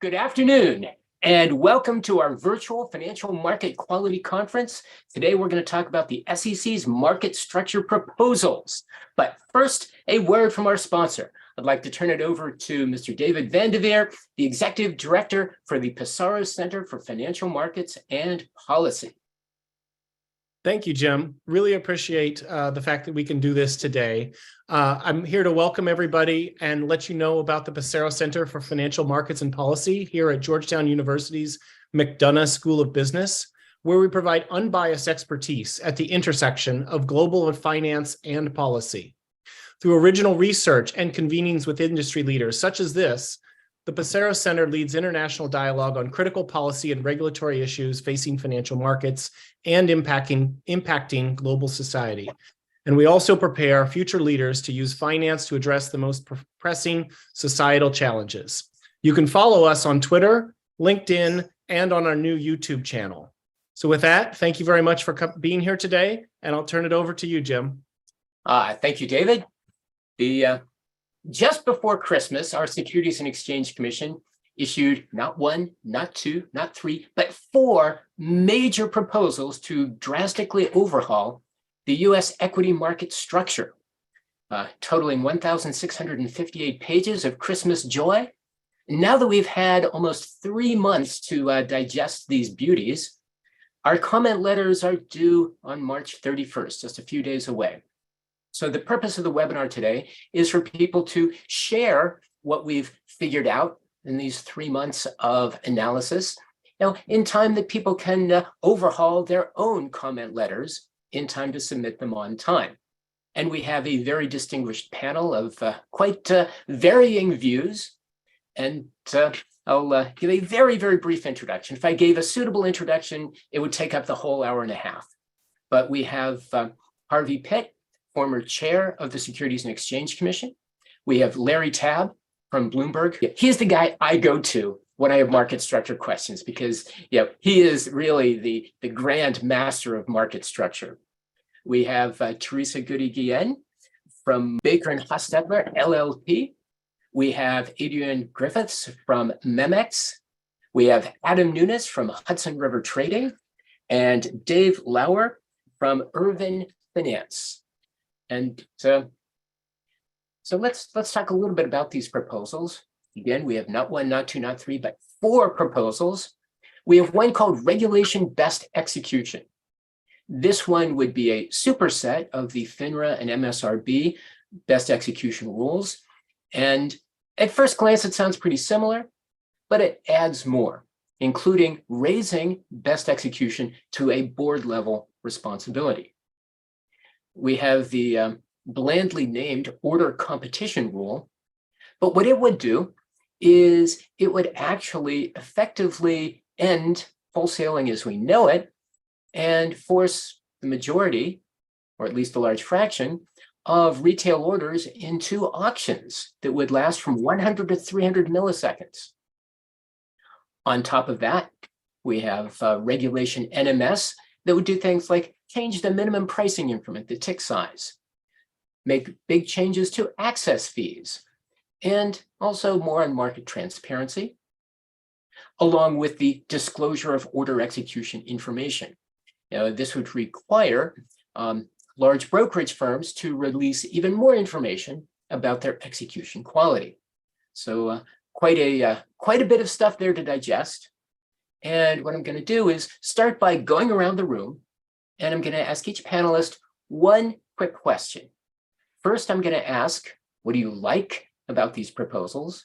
Good afternoon, and welcome to our virtual Financial Market Quality Conference. Today, we're going to talk about the SEC's market structure proposals. But first, a word from our sponsor. I'd like to turn it over to Mr. David Vandeveer, the Executive Director for the Pissarro Center for Financial Markets and Policy. Thank you, Jim. Really appreciate the fact that we can do this today. I'm here to welcome everybody and let you know about the Pissarro Center for Financial Markets and Policy here at Georgetown University's McDonough School of Business, where we provide unbiased expertise at the intersection of global finance and policy. Through original research and convenings with industry leaders such as this, the Pissarro Center leads international dialogue on critical policy and regulatory issues facing financial markets and impacting global society. And we also prepare future leaders to use finance to address the most pressing societal challenges. You can follow us on Twitter, LinkedIn, and on our new YouTube channel. So with that, thank you very much for being here today, and I'll turn it over to you, Jim. Thank you, David. Just before Christmas, our Securities and Exchange Commission issued not one, not two, not three, but 4 major proposals to drastically overhaul the U.S. equity market structure, totaling 1,658 pages of Christmas joy. Now that we've had almost 3 months to digest these beauties, our comment letters are due on March 31st, just a few days away. So the purpose of the webinar today is for people to share what we've figured out in these 3 months of analysis, in time that people can overhaul their own comment letters in time to submit them on time. And we have a very distinguished panel of quite varying views. And I'll give a very, very brief introduction. If I gave a suitable introduction, it would take up the whole hour and a half. But we have Harvey Pitt, former chair of the Securities and Exchange Commission. We have Larry Tabb from Bloomberg. He's the guy I go to when I have market structure questions because he is really the grand master of market structure. We have Teresa Goody-Guillen from Baker and Hostetler, LLP. We have Adrian Griffiths from Memex. We have Adam Nunes from Hudson River Trading and Dave Lauer from Irvin Finance. And so let's talk a little bit about these proposals. Again, we have not 1, not 2, not 3, but 4 proposals. We have one called Regulation Best Execution. This one would be a superset of the FINRA and MSRB Best Execution rules. And at first glance, it sounds pretty similar, but it adds more, including raising best execution to a board level responsibility. We have the blandly named order competition rule, but what it would do is it would actually effectively end wholesaling as we know it and force the majority, or at least a large fraction, of retail orders into auctions that would last from 100 to 300 milliseconds. On top of that, we have regulation NMS that would do things like change the minimum pricing increment, the tick size, make big changes to access fees, and also more on market transparency, along with the disclosure of order execution information. This would require large brokerage firms to release even more information about their execution quality. So quite a bit of stuff there to digest. And what I'm going to do is start by going around the room, and I'm going to ask each panelist one quick question. First, I'm going to ask, what do you like about these proposals?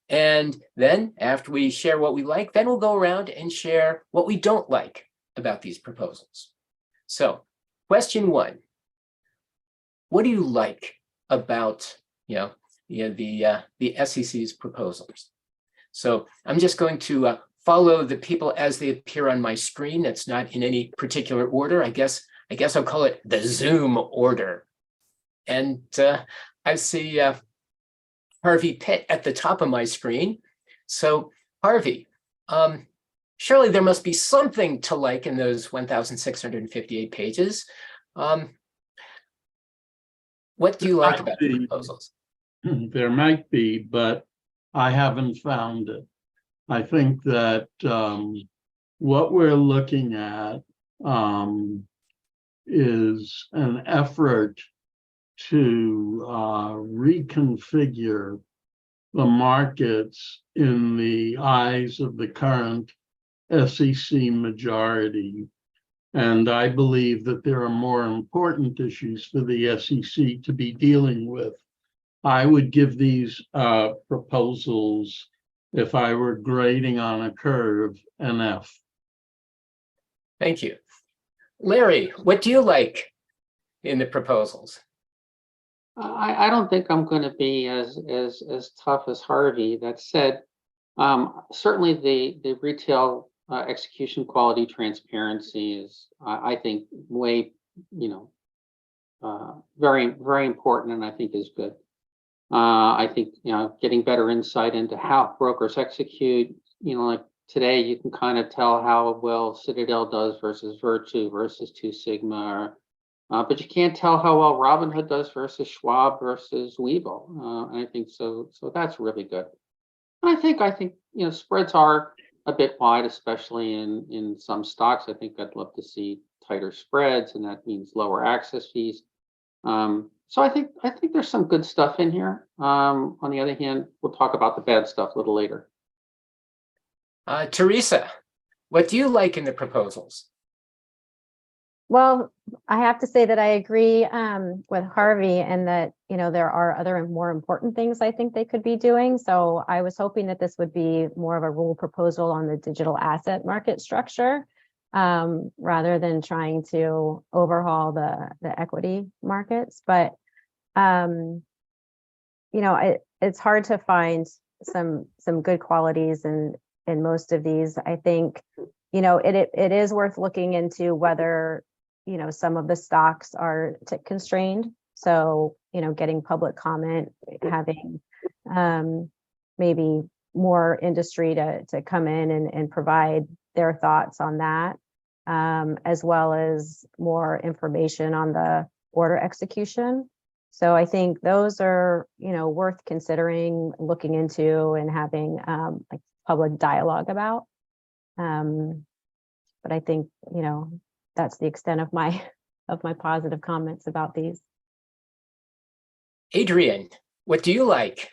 And then after we share what we like, then we'll go around and share what we don't like about these proposals. So question 1, what do you like about the SEC's proposals? So I'm just going to follow the people as they appear on my screen. It's not in any particular order. I guess I'll call it the Zoom order. And I see Harvey Pitt at the top of my screen. So Harvey, surely there must be something to like in those 1,658 pages. What do you like about the proposals? There might be, but I haven't found it. I think that what we're looking at is an effort to reconfigure the markets in the eyes of the current SEC majority. And I believe that there are more important issues for the SEC to be dealing with. I would give these proposals, if I were grading on a curve, an F. Thank you. Larry, what do you like in the proposals? I don't think I'm going to be as tough as Harvey. That said, certainly the retail execution quality transparency is, I think, way, very, very important, and I think is good. I think, getting better insight into how brokers execute, like today, you can kind of tell how well Citadel does versus Virtu versus Two Sigma, but you can't tell how well Robinhood does versus Schwab versus Webull. I think so that's really good. And I think spreads are a bit wide, especially in some stocks. I think I'd love to see tighter spreads, and that means lower access fees. So I think there's some good stuff in here. On the other hand, we'll talk about the bad stuff a little later. Teresa, what do you like in the proposals? Well, I have to say that I agree with Harvey, and that, there are other and more important things I think they could be doing. So I was hoping that this would be more of a rule proposal on the digital asset market structure, rather than trying to overhaul the equity markets. But, it's hard to find some good qualities in most of these. I think, it is worth looking into whether some of the stocks are tick constrained. So, getting public comment, having maybe more industry to come in and provide their thoughts on that, as well as more information on the order execution. So I think those are, worth considering, looking into, and having like public dialogue about. But I think, that's the extent of my positive comments about these. Adrian, what do you like?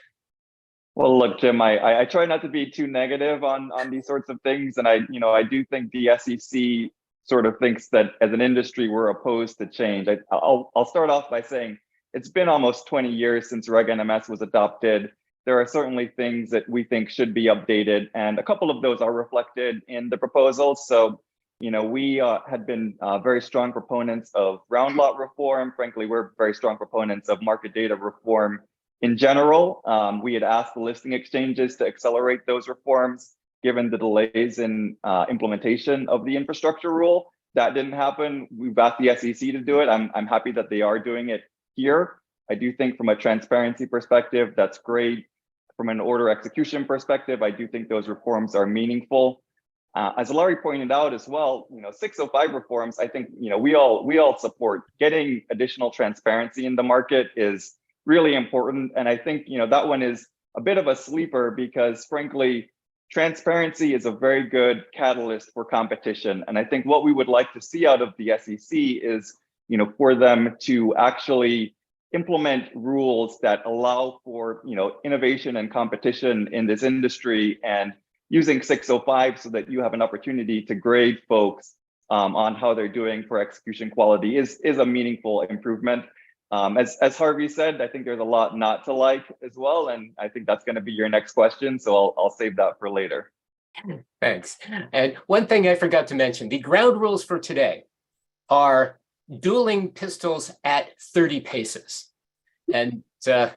Well, look, Jim, I try not to be too negative on these sorts of things, and I do think the SEC sort of thinks that as an industry we're opposed to change. I'll start off by saying it's been almost 20 years since Reg NMS was adopted. There are certainly things that we think should be updated, and a couple of those are reflected in the proposals. So, we had been very strong proponents of round lot reform. Frankly, we're very strong proponents of market data reform in general. We had asked the listing exchanges to accelerate those reforms, given the delays in implementation of the infrastructure rule. That didn't happen. We've asked the SEC to do it. I'm happy that they are doing it here. I do think from a transparency perspective, that's great. From an order execution perspective, I do think those reforms are meaningful. As Larry pointed out as well, 605 reforms, I think, we all support. Getting additional transparency in the market is really important. And I think, that one is a bit of a sleeper because frankly, transparency is a very good catalyst for competition. And I think what we would like to see out of the SEC is, for them to actually implement rules that allow for, innovation and competition in this industry, and using 605 so that you have an opportunity to grade folks on how they're doing for execution quality is a meaningful improvement. As Harvey said, I think there's a lot not to like as well, and I think that's going to be your next question, so I'll save that for later. Thanks. And one thing I forgot to mention, the ground rules for today are dueling pistols at 30 paces. And so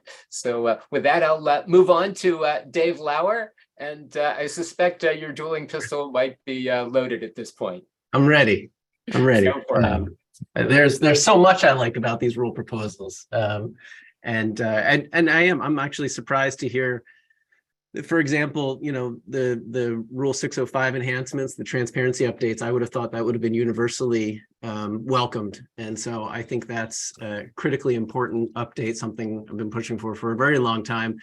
with that, I'll move on to Dave Lauer. And I suspect your dueling pistol might be loaded at this point. I'm ready. Go for it. There's so much I like about these rule proposals, and I'm actually surprised to hear, for example, the Rule 605 enhancements, the transparency updates. I would have thought that would have been universally welcomed, and so I think that's a critically important update, something I've been pushing for a very long time.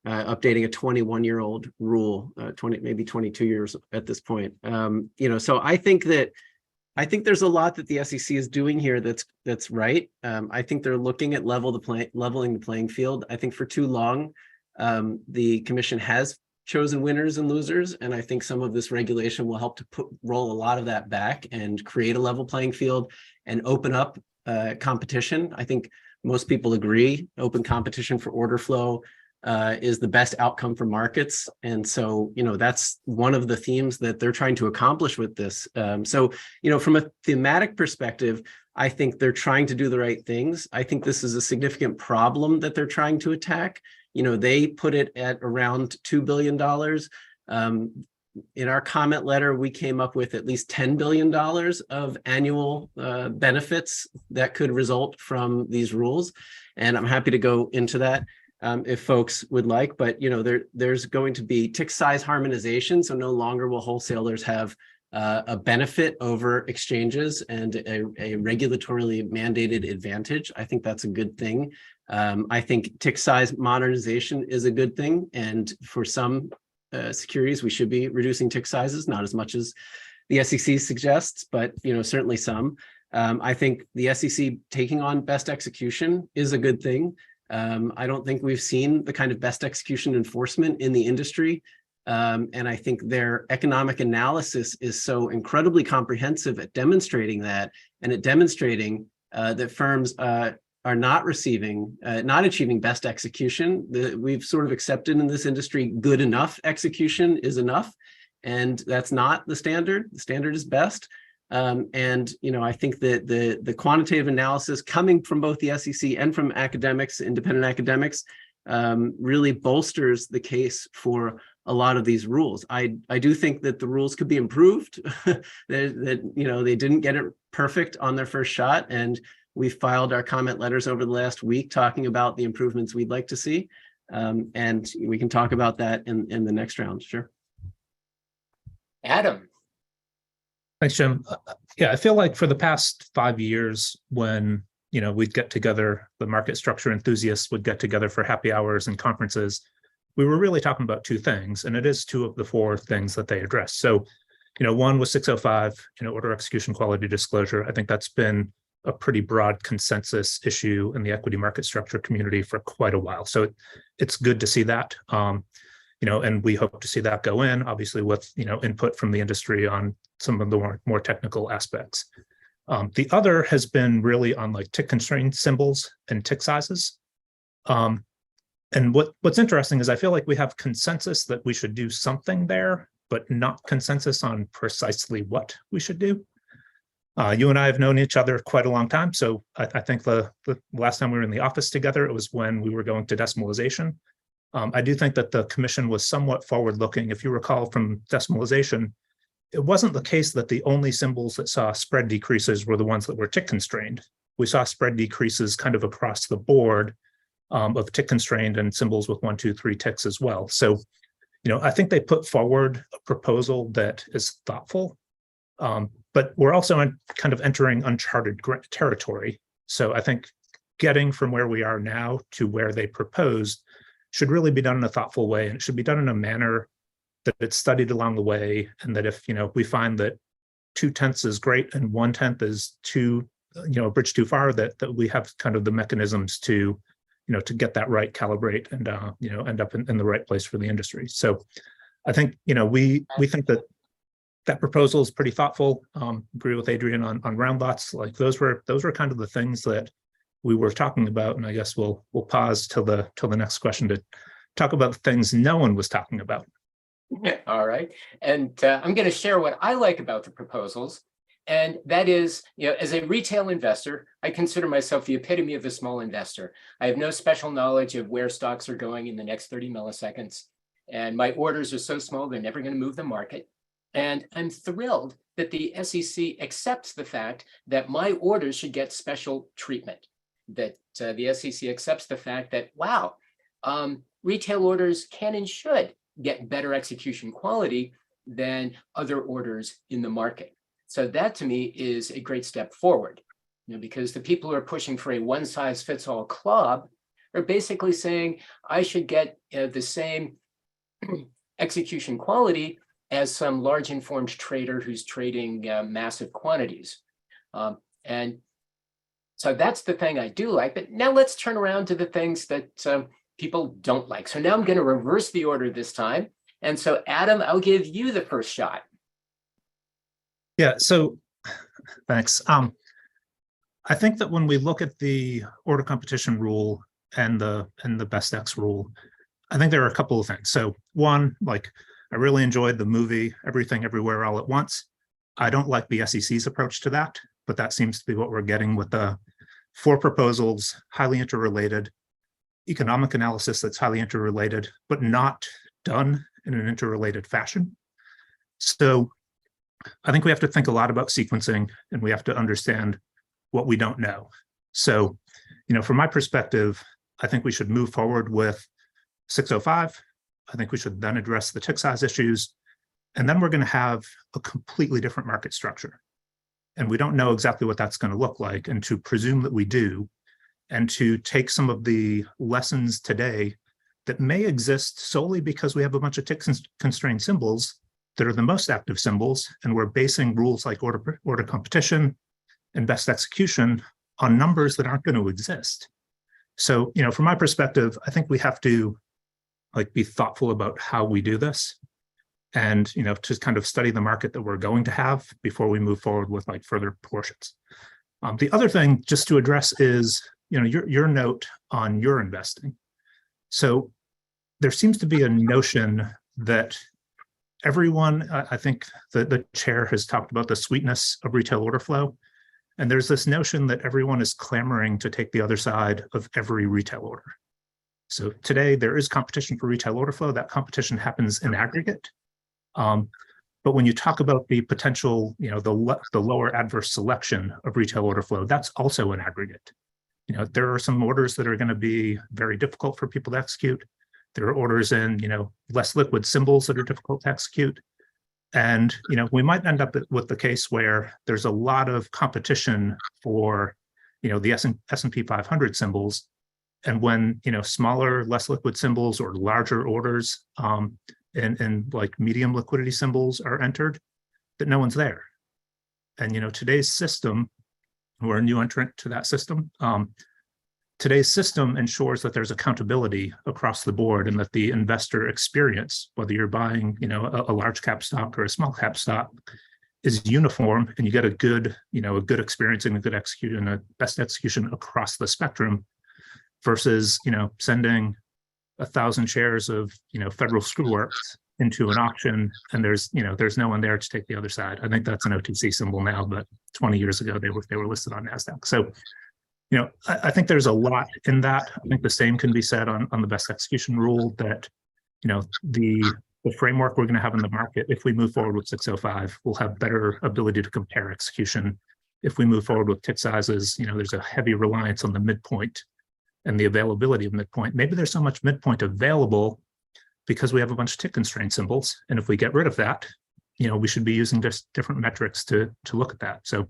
updating a 21-year-old rule, 20, maybe 22 years at this point. So I think there's a lot that the SEC is doing here that's right. I think they're looking at leveling the playing field. I think for too long, the commission has chosen winners and losers, and I think some of this regulation will help to roll a lot of that back and create a level playing field and open up competition. I think most people agree open competition for order flow is the best outcome for markets. And so, that's one of the themes that they're trying to accomplish with this. From a thematic perspective, I think they're trying to do the right things. I think this is a significant problem that they're trying to attack. They put it at around $2 billion. In our comment letter, we came up with at least $10 billion of annual benefits that could result from these rules. And I'm happy to go into that if folks would like, but there's going to be tick size harmonization. So no longer will wholesalers have a benefit over exchanges and a regulatorily mandated advantage. I think that's a good thing. I think tick size modernization is a good thing. And for some securities, we should be reducing tick sizes, not as much as the SEC suggests, but certainly some. I think the SEC taking on best execution is a good thing. I don't think we've seen the kind of best execution enforcement in the industry. And I think their economic analysis is so incredibly comprehensive at demonstrating that, and at demonstrating that firms are not achieving best execution. We've sort of accepted in this industry good enough execution is enough, and that's not the standard. The standard is best. I think that the quantitative analysis coming from both the SEC and from academics, independent academics, really bolsters the case for a lot of these rules. I do think that the rules could be improved, that they didn't get it perfect on their first shot, and we filed our comment letters over the last week talking about the improvements we'd like to see, and we can talk about that in the next round. Sure. Adam. Thanks, Jim. Yeah, I feel like for the past 5 years, when we'd get together, the market structure enthusiasts would get together for happy hours and conferences, we were really talking about two things, and it is two of the four things that they address. So, one was 605, order execution quality disclosure. I think that's been a pretty broad consensus issue in the equity market structure community for quite a while. So it's good to see that, and we hope to see that go in, obviously with, input from the industry on some of the more technical aspects. The other has been really on like tick constrained symbols and tick sizes. And what's interesting is I feel like we have consensus that we should do something there, but not consensus on precisely what we should do. You and I have known each other quite a long time. So I think the last time we were in the office together, it was when we were going to decimalization. I do think that the commission was somewhat forward-looking. If you recall from decimalization, it wasn't the case that the only symbols that saw spread decreases were the ones that were tick constrained. We saw spread decreases kind of across the board of tick constrained and symbols with 1, 2, 3 ticks as well. So, I think they put forward a proposal that is thoughtful, but we're also kind of entering uncharted territory. So I think getting from where we are now to where they proposed should really be done in a thoughtful way, and it should be done in a manner that it's studied along the way, and that if we find that 2/10 is great and 1/10 is too a bridge too far, that we have kind of the mechanisms to to get that right, calibrate, and end up in the right place for the industry. So I think we think that proposal is pretty thoughtful. Agree with Adrian on round lots. Like those were kind of the things that we were talking about, and I guess we'll pause till the next question to talk about the things no one was talking about. All right, and I'm going to share what I like about the proposals, and that is, as a retail investor, I consider myself the epitome of a small investor. I have no special knowledge of where stocks are going in the next 30 milliseconds, and my orders are so small they're never going to move the market. And I'm thrilled that the SEC accepts the fact that my orders should get special treatment, that the SEC accepts the fact that, wow, retail orders can and should get better execution quality than other orders in the market. So that to me is a great step forward, because the people who are pushing for a one-size-fits-all club are basically saying I should get the same execution quality as some large informed trader who's trading massive quantities. And so that's the thing I do like. But now let's turn around to the things that people don't like. So now I'm going to reverse the order this time. And so, Adam, I'll give you the first shot. Yeah, so thanks. I think that when we look at the order competition rule and the BestEx rule, I think there are a couple of things. So one, like I really enjoyed the movie Everything Everywhere All at Once. I don't like the SEC's approach to that, but that seems to be what we're getting with the 4 proposals, highly interrelated, economic analysis that's highly interrelated, but not done in an interrelated fashion. So I think we have to think a lot about sequencing, and we have to understand what we don't know. So, from my perspective, I think we should move forward with 605. I think we should then address the tick size issues, and then we're going to have a completely different market structure. And we don't know exactly what that's going to look like, and to presume that we do, and to take some of the lessons today that may exist solely because we have a bunch of tick constrained symbols that are the most active symbols, and we're basing rules like order competition and best execution on numbers that aren't going to exist. So, from my perspective, I think we have to be thoughtful about how we do this, and to kind of study the market that we're going to have before we move forward with further portions. The other thing just to address is your note on your investing. So there seems to be a notion that everyone, I think the chair has talked about the sweetness of retail order flow. And there's this notion that everyone is clamoring to take the other side of every retail order. So today there is competition for retail order flow. That competition happens in aggregate. But when you talk about the potential, the lower adverse selection of retail order flow, that's also an aggregate. There are some orders that are going to be very difficult for people to execute. There are orders in, less liquid symbols that are difficult to execute. And, we might end up with the case where there's a lot of competition for, the S&P 500 symbols. And when, smaller, less liquid symbols or larger orders and medium liquidity symbols are entered, that no one's there. And, today's system, we're a new entrant to that system. Today's system ensures that there's accountability across the board and that the investor experience, whether you're buying, a large cap stock or a small cap stock, is uniform, and you get a good experience and a good execution and a best execution across the spectrum versus, sending 1,000 shares of, Federal Screwworks into an auction and there's no one there to take the other side. I think that's an OTC symbol now, but 20 years ago they were listed on NASDAQ. So, I think there's a lot in that. I think the same can be said on the best execution rule that, the framework we're going to have in the market, if we move forward with 605, we'll have better ability to compare execution. If we move forward with tick sizes, there's a heavy reliance on the midpoint and the availability of midpoint. Maybe there's so much midpoint available because we have a bunch of tick constraint symbols. And if we get rid of that, we should be using just different metrics to look at that. So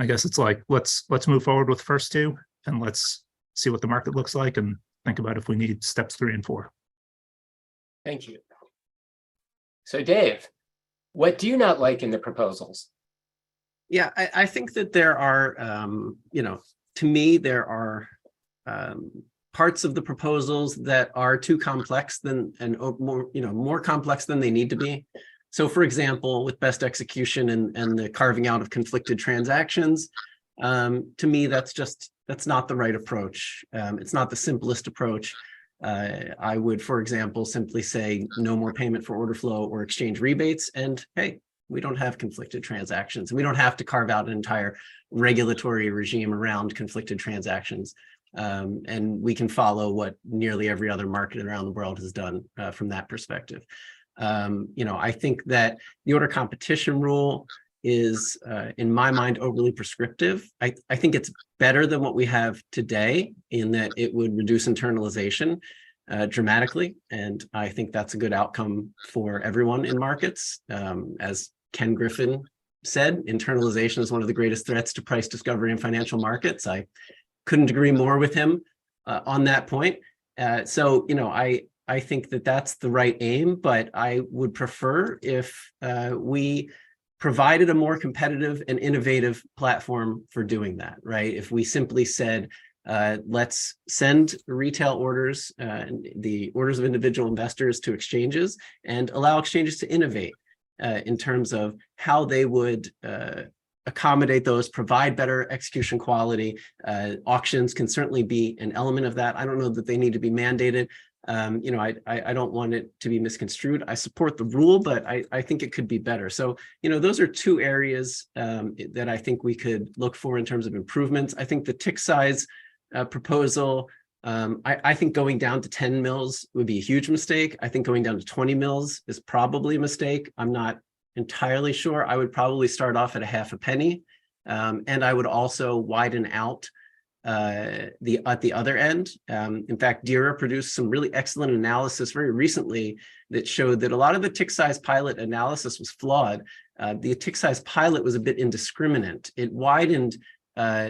I guess it's let's move forward with the first 2 and let's see what the market looks like and think about if we need steps 3 and 4. Thank you. So Dave, what do you not like in the proposals? Yeah, I think that there are, to me, there are parts of the proposals that are too complex more complex than they need to be. So, for example, with best execution and the carving out of conflicted transactions, to me, that's not the right approach. It's not the simplest approach. I would, for example, simply say no more payment for order flow or exchange rebates. And hey, we don't have conflicted transactions. We don't have to carve out an entire regulatory regime around conflicted transactions. And we can follow what nearly every other market around the world has done from that perspective. I think that the order competition rule is, in my mind, overly prescriptive. I think it's better than what we have today in that it would reduce internalization dramatically. And I think that's a good outcome for everyone in markets. As Ken Griffin said, internalization is one of the greatest threats to price discovery in financial markets. I couldn't agree more with him. on that point. So, I think that that's the right aim, but I would prefer if we provided a more competitive and innovative platform for doing that, right? If we simply said, let's send retail orders, the orders of individual investors to exchanges and allow exchanges to innovate in terms of how they would accommodate those, provide better execution quality. Auctions can certainly be an element of that. I don't know that they need to be mandated. I don't want it to be misconstrued. I support the rule, but I think it could be better. So, those are two areas that I think we could look for in terms of improvements. I think the tick size proposal, I think going down to 10 mils would be a huge mistake. I think going down to 20 mils is probably a mistake. I'm not entirely sure. I would probably start off at a half a penny. And I would also widen out at the other end. In fact, DERA produced some really excellent analysis very recently that showed that a lot of the tick size pilot analysis was flawed. The tick size pilot was a bit indiscriminate. It widened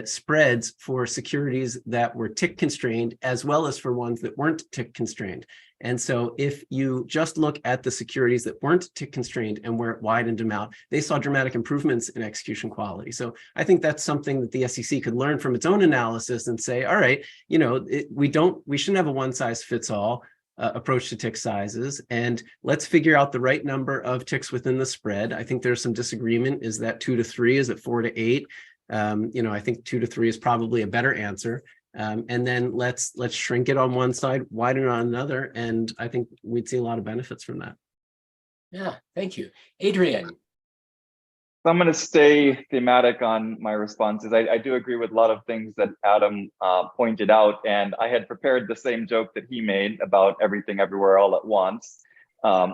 spreads for securities that were tick constrained as well as for ones that weren't tick constrained. And so if you just look at the securities that weren't tick constrained and where it widened them out, they saw dramatic improvements in execution quality. So I think that's something that the SEC could learn from its own analysis and say, all right, we shouldn't have a one size fits all approach to tick sizes, and let's figure out the right number of ticks within the spread. I think there's some disagreement. Is that 2 to 3? Is it 4 to 8? I think 2 to 3 is probably a better answer. And then let's shrink it on one side, widen it on another, and I think we'd see a lot of benefits from that. Yeah, thank you. Adrian. So I'm going to stay thematic on my responses. I do agree with a lot of things that Adam pointed out, and I had prepared the same joke that he made about everything everywhere all at once,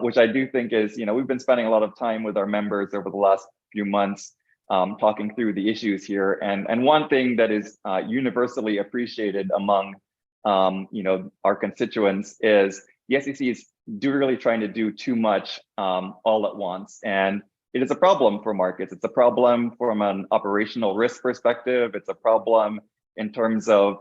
which I do think is, we've been spending a lot of time with our members over the last few months talking through the issues here. And one thing that is universally appreciated among our constituents is the SEC is really trying to do too much all at once. And it is a problem for markets. It's a problem from an operational risk perspective. It's a problem in terms of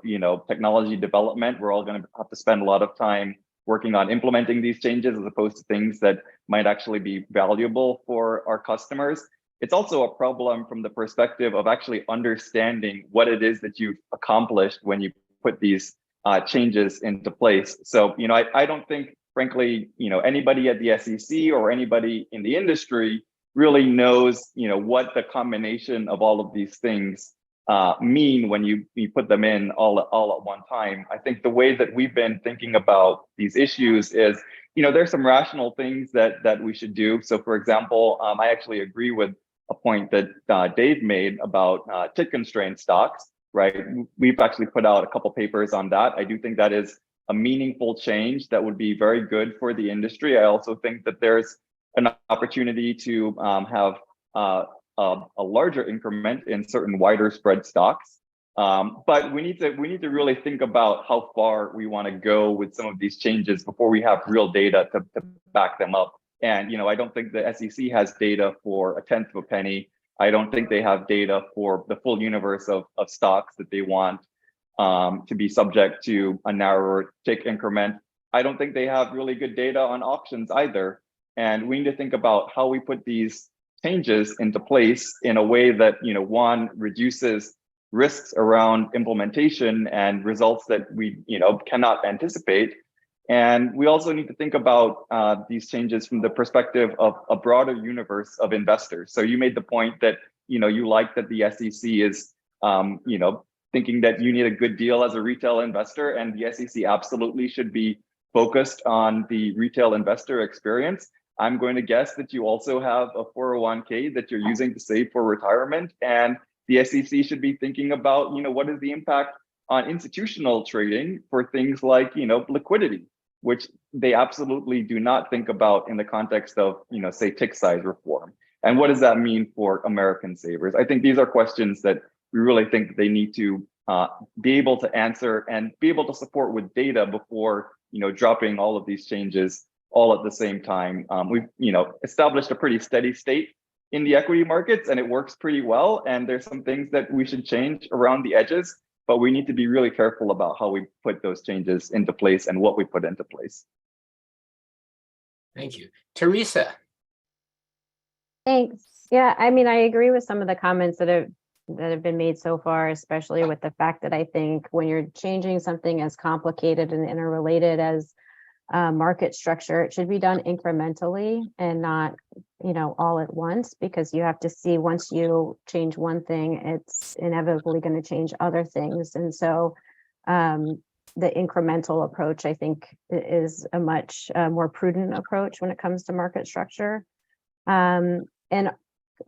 technology development. We're all going to have to spend a lot of time working on implementing these changes as opposed to things that might actually be valuable for our customers. It's also a problem from the perspective of actually understanding what it is that you've accomplished when you put these changes into place. So, I don't think, frankly, anybody at the SEC or anybody in the industry really knows, what the combination of all of these things mean when you put them in all at one time. I think the way that we've been thinking about these issues is, there's some rational things that we should do. So, for example, I actually agree with a point that Dave made about tick constrained stocks, right? We've actually put out a couple papers on that. I do think that is a meaningful change that would be very good for the industry. I also think that there's an opportunity to have a larger increment in certain wider spread stocks. But we need to really think about how far we want to go with some of these changes before we have real data to back them up. And I don't think the SEC has data for a tenth of a penny. I don't think they have data for the full universe of stocks that they want to be subject to a narrower tick increment. I don't think they have really good data on options either. And we need to think about how we put these changes into place in a way that, one, reduces risks around implementation and results that we, cannot anticipate. And we also need to think about these changes from the perspective of a broader universe of investors. So you made the point that, you like that the SEC is, thinking that you need a good deal as a retail investor, and the SEC absolutely should be focused on the retail investor experience. I'm going to guess that you also have a 401k that you're using to save for retirement, and the SEC should be thinking about, what is the impact on institutional trading for things like, liquidity, which they absolutely do not think about in the context of, say, tick size reform. And what does that mean for American savers? I think these are questions that we really think that they need to be able to answer and be able to support with data before, dropping all of these changes all at the same time. We've, established a pretty steady state in the equity markets, and it works pretty well. And there's some things that we should change around the edges. but we need to be really careful about how we put those changes into place and what we put into place. Thank you. Teresa. Thanks. Yeah, I mean, I agree with some of the comments that have been made so far, especially with the fact that I think when you're changing something as complicated and interrelated as market structure, it should be done incrementally and not, all at once, because you have to see once you change one thing, it's inevitably going to change other things. And so the incremental approach, I think, is a much more prudent approach when it comes to market structure. And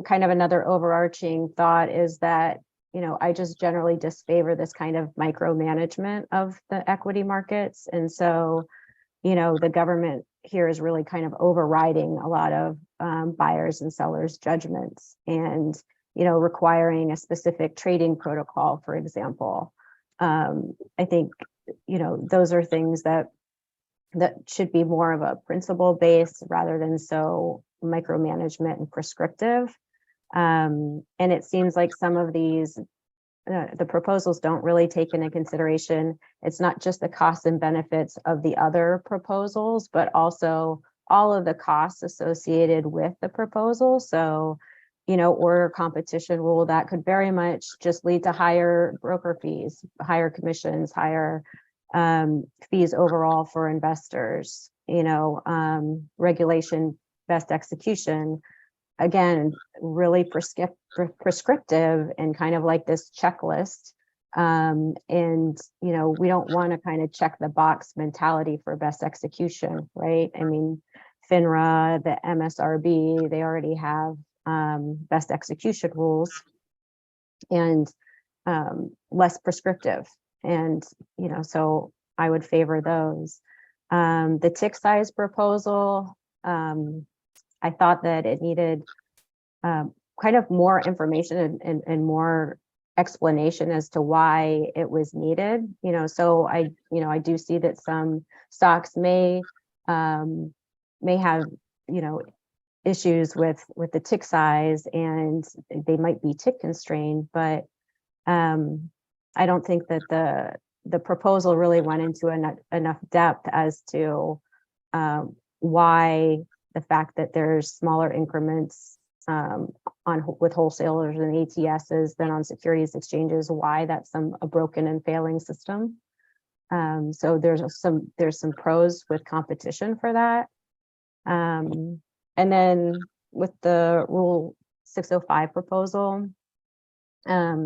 kind of another overarching thought is that, I just generally disfavor this kind of micromanagement of the equity markets. And so, the government here is really kind of overriding a lot of buyers and sellers' judgments and, requiring a specific trading protocol, for example. I think, those are things that should be more of a principle base rather than so micromanagement and prescriptive. And it seems like some of these, the proposals don't really take into consideration, it's not just the costs and benefits of the other proposals, but also all of the costs associated with the proposal. So, order competition rule that could very much just lead to higher broker fees, higher commissions, higher fees overall for investors, regulation, best execution, again, really prescriptive and kind of like this checklist. And, we don't want to kind of check the box mentality for best execution, right? I mean, FINRA, the MSRB, they already have best execution rules and less prescriptive. And, so I would favor those. The tick size proposal, I thought that it needed kind of more information and more explanation as to why it was needed. So I do see that some stocks may have, issues with the tick size and they might be tick constrained, but I don't think that the proposal really went into enough depth as to why the fact that there's smaller increments with wholesalers and ATSs than on securities exchanges, why that's a broken and failing system. So there's some pros with competition for that. And then with the Rule 605 proposal, I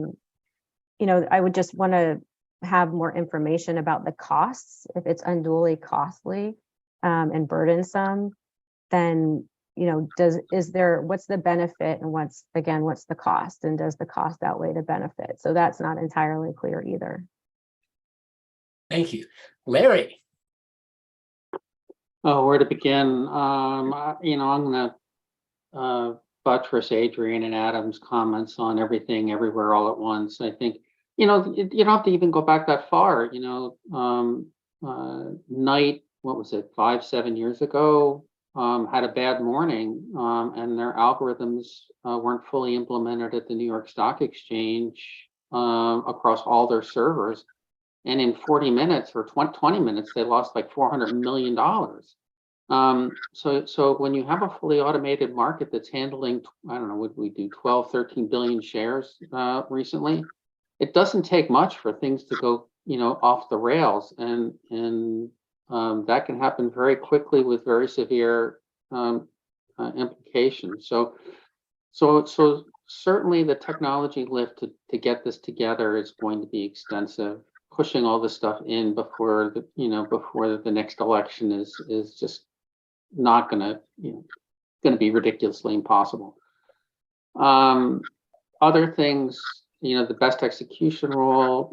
would just want to have more information about the costs. If it's unduly costly and burdensome, then what's the benefit and what's the cost, and does the cost outweigh the benefit? So that's not entirely clear either. Thank you. Larry. Oh, where to begin? I'm going to buttress Adrian and Adam's comments on everything, everywhere, all at once. I think, you don't have to even go back that far. Knight, what was it, 5-7 years ago, had a bad morning, and their algorithms weren't fully implemented at the New York Stock Exchange across all their servers. And in 40 minutes or 20 minutes, they lost like $400 million. So when you have a fully automated market that's handling, I don't know, what we do, 12, 13 billion shares recently, it doesn't take much for things to go, off the rails. And that can happen very quickly with very severe implications. So certainly the technology lift to get this together is going to be extensive. Pushing all this stuff in before the next election is just not going to be ridiculously impossible. Other things, the best execution rule.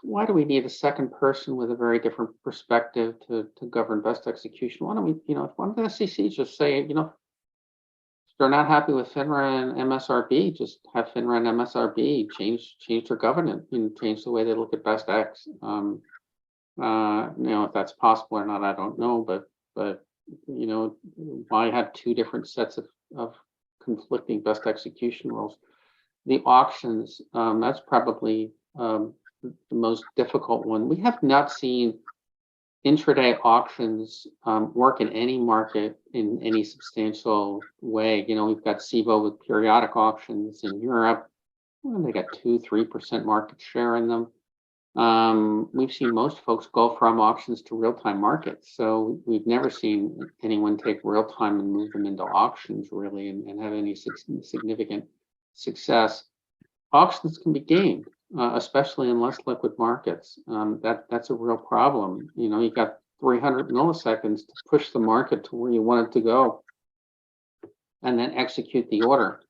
Why do we need a second person with a very different perspective to govern best execution? Why don't we, why don't the SEC just say, if they're not happy with FINRA and MSRB, just have FINRA and MSRB change their governance, change the way they look at best X. If that's possible or not, I don't know, but why have two different sets of conflicting best execution rules? The auctions, that's probably the most difficult one. We have not seen intraday auctions work in any market in any substantial way. You know, we've got SIBO with periodic auctions in Europe. Well, they got 2-3% market share in them. We've seen most folks go from auctions to real-time markets. So we've never seen anyone take real-time and move them into auctions really and have any significant success. Auctions can be gamed, especially in less liquid markets. That's a real problem. You know, you got 300 milliseconds to push the market to where you want it to go and then execute the order.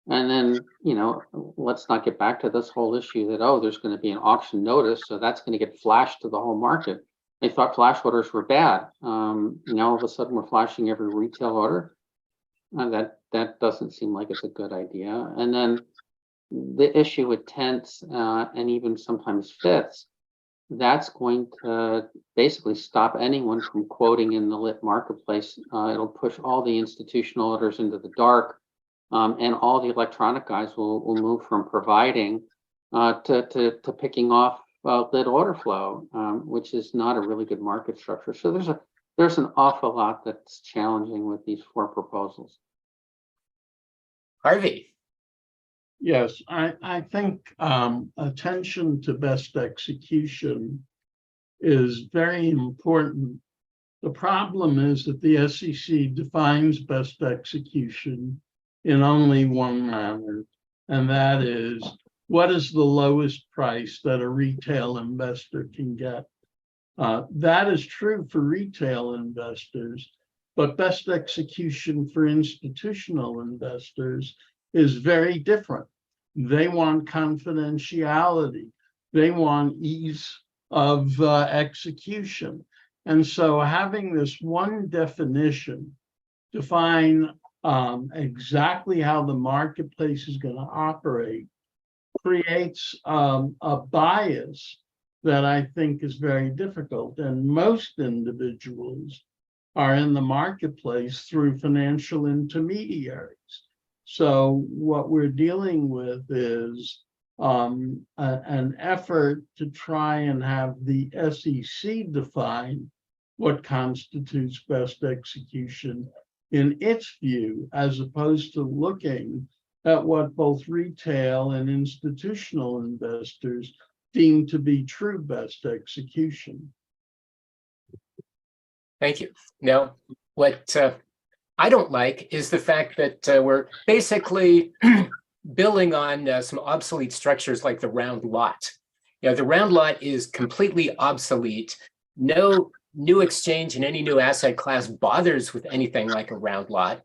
And then, you know, let's not get back to this whole issue that, oh, there's going to be an auction notice, so that's going to get flashed to the whole market. They thought flash orders were bad. Now all of a sudden we're flashing every retail order. That doesn't seem like it's a good idea. And then the issue with tenths and even sometimes fifths, that's going to basically stop anyone from quoting in the lit marketplace. It'll push all the institutional orders into the dark. And all the electronic guys will move from providing to picking off lit order flow, which is not a really good market structure. So there's an awful lot that's challenging with these 4 proposals. Harvey. Yes, I think attention to best execution is very important. The problem is that the SEC defines best execution in only one manner, and that is, what is the lowest price that a retail investor can get? That is true for retail investors, but best execution for institutional investors is very different. They want confidentiality. They want ease of execution. And so having this one definition define exactly how the marketplace is going to operate creates a bias that I think is very difficult. And most individuals are in the marketplace through financial intermediaries. So what we're dealing with is an effort to try and have the SEC define what constitutes best execution in its view, as opposed to looking at what both retail and institutional investors deem to be true best execution. Thank you. Now, what I don't like is the fact that we're basically building on some obsolete structures like the round lot. You know, the round lot is completely obsolete. No new exchange in any new asset class bothers with anything like a round lot.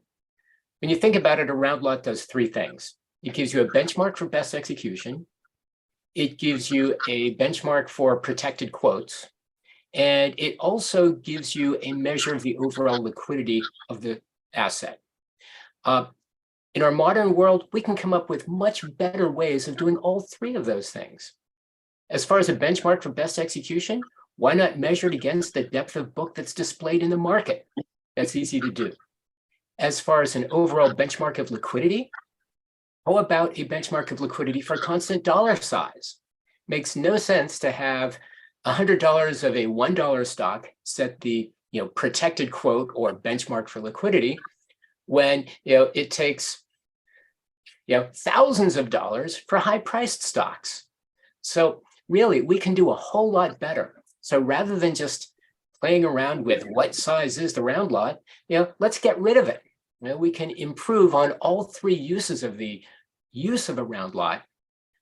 When you think about it, a round lot does 3 things. It gives you a benchmark for best execution. It gives you a benchmark for protected quotes. And it also gives you a measure of the overall liquidity of the asset. In our modern world, we can come up with much better ways of doing all 3 of those things. As far as a benchmark for best execution, why not measure it against the depth of book that's displayed in the market? That's easy to do. As far as an overall benchmark of liquidity, how about a benchmark of liquidity for constant dollar size? Makes no sense to have $100 of a $1 stock set the protected quote or benchmark for liquidity when it takes thousands of dollars for high-priced stocks. So really, we can do a whole lot better. So rather than just playing around with what size is the round lot, let's get rid of it. We can improve on all 3 uses of the use of a round lot.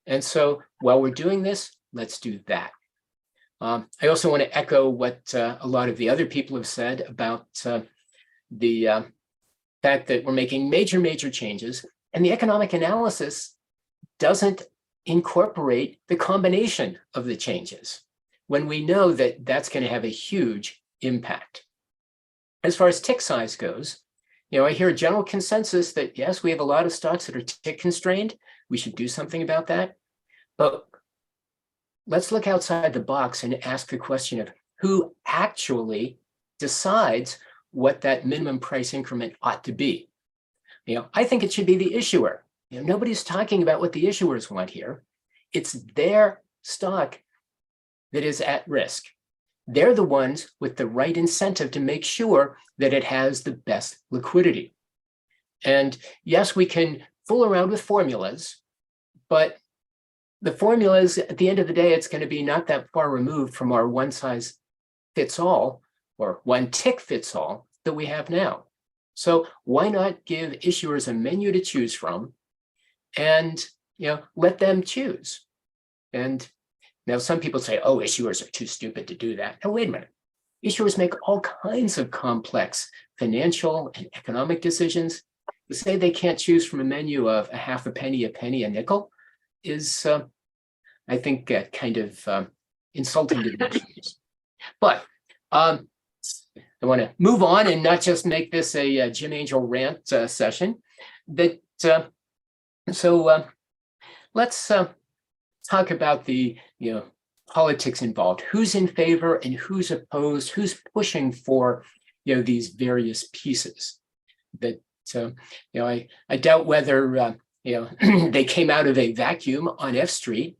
And so while we're doing this, let's do that. I also want to echo what a lot of the other people have said about the fact that we're making major changes, and the economic analysis doesn't incorporate the combination of the changes when we know that that's going to have a huge impact. As far as tick size goes, I hear a general consensus that yes, we have a lot of stocks that are tick constrained. We should do something about that. But let's look outside the box and ask the question of who actually decides what that minimum price increment ought to be. I think it should be the issuer. Nobody's talking about what the issuers want here. It's their stock that is at risk. They're the ones with the right incentive to make sure that it has the best liquidity. And yes, we can fool around with formulas, but the formulas, at the end of the day, it's going to be not that far removed from our one size fits all or one tick fits all that we have now. So why not give issuers a menu to choose from and let them choose? And now some people say, oh, issuers are too stupid to do that. Now, wait a minute. Issuers make all kinds of complex financial and economic decisions. To say they can't choose from a menu of a half a penny, a nickel is, I think, kind of insulting to the issuers. But I want to move on and not just make this a Jim Angel rant session. So let's talk about the politics involved. Who's in favor and who's opposed? Who's pushing for these various pieces? That I doubt whether they came out of a vacuum on F Street.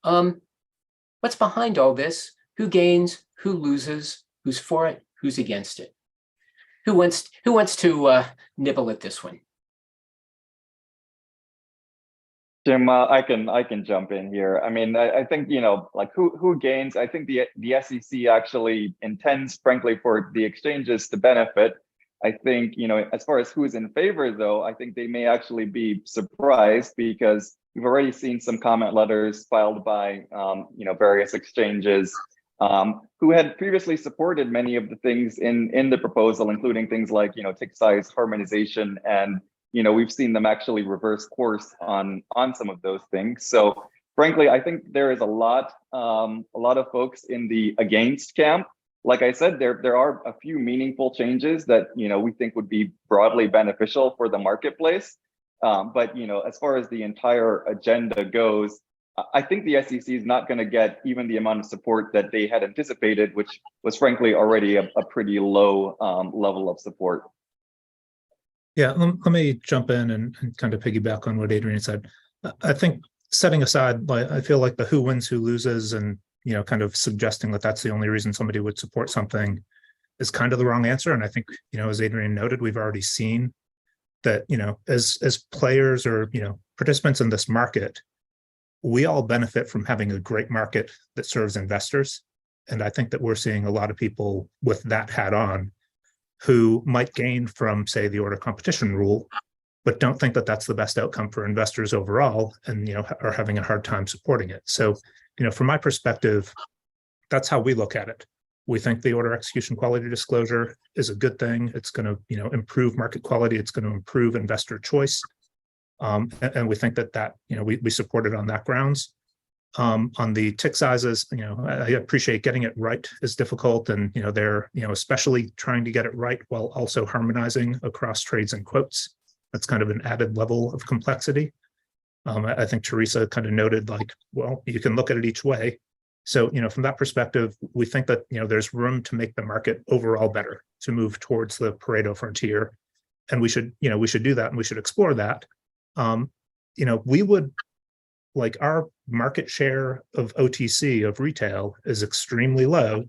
What's behind all this? Who gains? Who loses? Who's for it? Who's against it? Who wants to nibble at this one? Jim, I can jump in here. I mean, I think, like who gains? I think the SEC actually intends, frankly, for the exchanges to benefit. I think, as far as who's in favor, though, I think they may actually be surprised because we've already seen some comment letters filed by, various exchanges who had previously supported many of the things in the proposal, including things like, tick size harmonization. And, we've seen them actually reverse course on some of those things. So frankly, I think there is a lot of folks in the against camp. Like I said, there are a few meaningful changes that, we think would be broadly beneficial for the marketplace. But, as far as the entire agenda goes, I think the SEC is not going to get even the amount of support that they had anticipated, which was frankly already a pretty low level of support. Yeah, let me jump in and kind of piggyback on what Adrian said. I think setting aside, I feel like the who wins, who loses, and kind of suggesting that that's the only reason somebody would support something is kind of the wrong answer. And I think, as Adrian noted, we've already seen that, as players or, participants in this market, we all benefit from having a great market that serves investors. And I think that we're seeing a lot of people with that hat on who might gain from, say, the order competition rule, but don't think that that's the best outcome for investors overall and, are having a hard time supporting it. So, from my perspective, that's how we look at it. We think the order execution quality disclosure is a good thing. It's going to, improve market quality. It's going to improve investor choice. And we think that we support it on that grounds. On the tick sizes, I appreciate getting it right is difficult, and they're especially trying to get it right while also harmonizing across trades and quotes. That's kind of an added level of complexity. I think Teresa kind of noted, well, you can look at it each way. So from that perspective, we think that there's room to make the market overall better, to move towards the Pareto frontier, and we should do that, and we should explore that. We would. Our market share of OTC, of retail, is extremely low.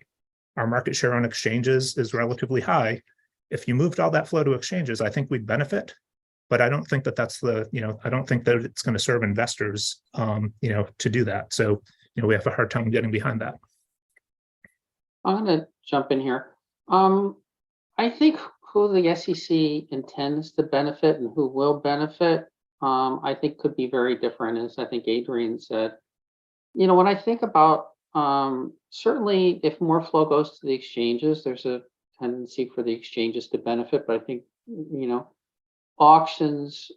Our market share on exchanges is relatively high. If you moved all that flow to exchanges, I think we'd benefit. But I don't think that that's I don't think that it's going to serve investors, to do that. So, we have a hard time getting behind that. I'm going to jump in here. I think who the SEC intends to benefit and who will benefit, I think could be very different, as I think Adrian said. When I think about, certainly if more flow goes to the exchanges, there's a tendency for the exchanges to benefit, but I think, auctions,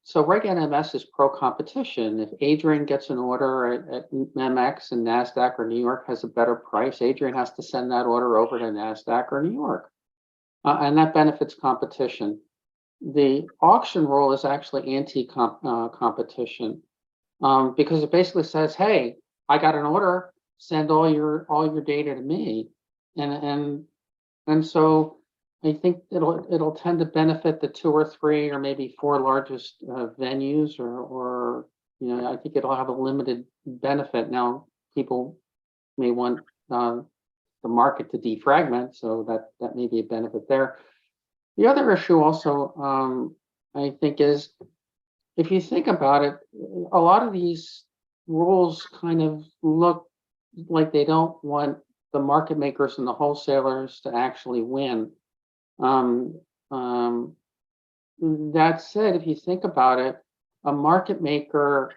so Reg NMS is pro-competition. If Adrian gets an order at MEMX and NASDAQ or New York has a better price, Adrian has to send that order over to NASDAQ or New York. And that benefits competition. The auction rule is actually anti-competition because it basically says, hey, I got an order, send all your data to me. And so I think it'll tend to benefit the 2 or 3 or maybe 4 largest venues or I think it'll have a limited benefit. Now, people may want the market to defragment, so that may be a benefit there. The other issue also, I think, is if you think about it, a lot of these rules kind of look like they don't want the market makers and the wholesalers to actually win. That said, if you think about it, a market maker,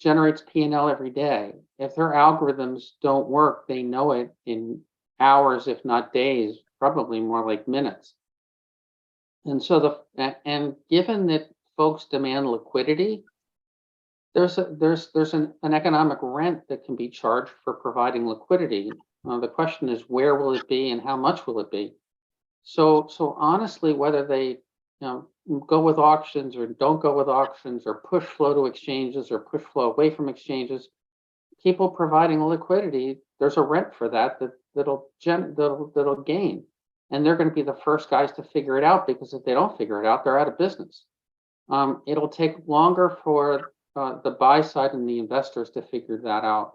generates P&L every day. If their algorithms don't work, they know it in hours, if not days, probably more like minutes. And so and given that folks demand liquidity, there's an economic rent that can be charged for providing liquidity. The question is, where will it be and how much will it be? So honestly, whether they go with auctions or don't go with auctions, or push flow to exchanges or push flow away from exchanges, people providing liquidity, there's a rent for that'll gain, and they're going to be the first guys to figure it out, because if they don't figure it out, they're out of business. It'll take longer for the buy side and the investors to figure that out,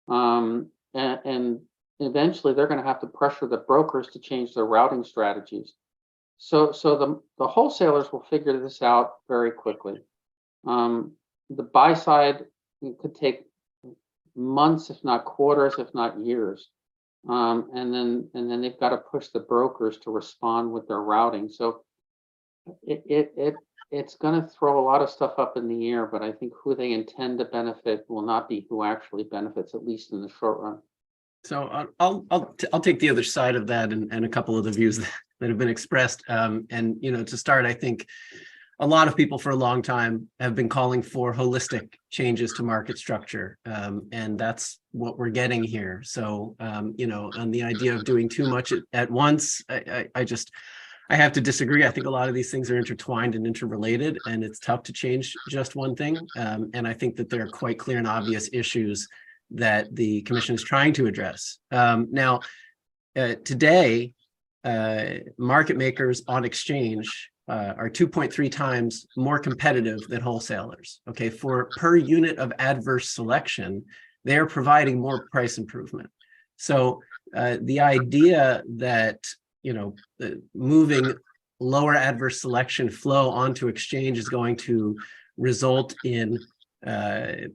and eventually they're going to have to pressure the brokers to change their routing strategies. So the wholesalers will figure this out very quickly. The buy side could take months, if not quarters, if not years, and then they've got to push the brokers to respond with their routing. So it's going to throw a lot of stuff up in the air, but I think who they intend to benefit will not be who actually benefits, at least in the short run. So I'll take the other side of that and a couple of the views that have been expressed. And to start, I think a lot of people for a long time have been calling for holistic changes to market structure, and that's what we're getting here. So on the idea of doing too much at once, I have to disagree. I think a lot of these things are intertwined and interrelated, and it's tough to change just one thing. And I think that there are quite clear and obvious issues that the commission is trying to address. Now, today, market makers on exchange are 2.3 times more competitive than wholesalers. Okay, for per unit of adverse selection, they are providing more price improvement. So the idea that moving lower adverse selection flow onto exchange is going to result in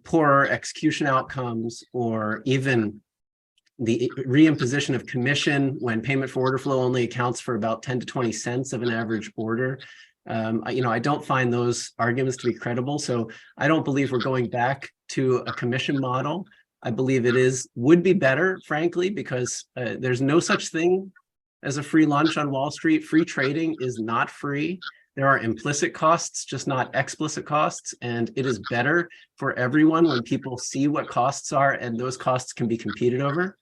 poorer execution outcomes, or even the reimposition of commission when payment for order flow only accounts for about 10 to 20 cents of an average order. I don't find those arguments to be credible. So I don't believe we're going back to a commission model. I believe would be better, frankly, because there's no such thing as a free lunch on Wall Street. Free trading is not free. There are implicit costs, just not explicit costs. And it is better for everyone when people see what costs are and those costs can be competed over.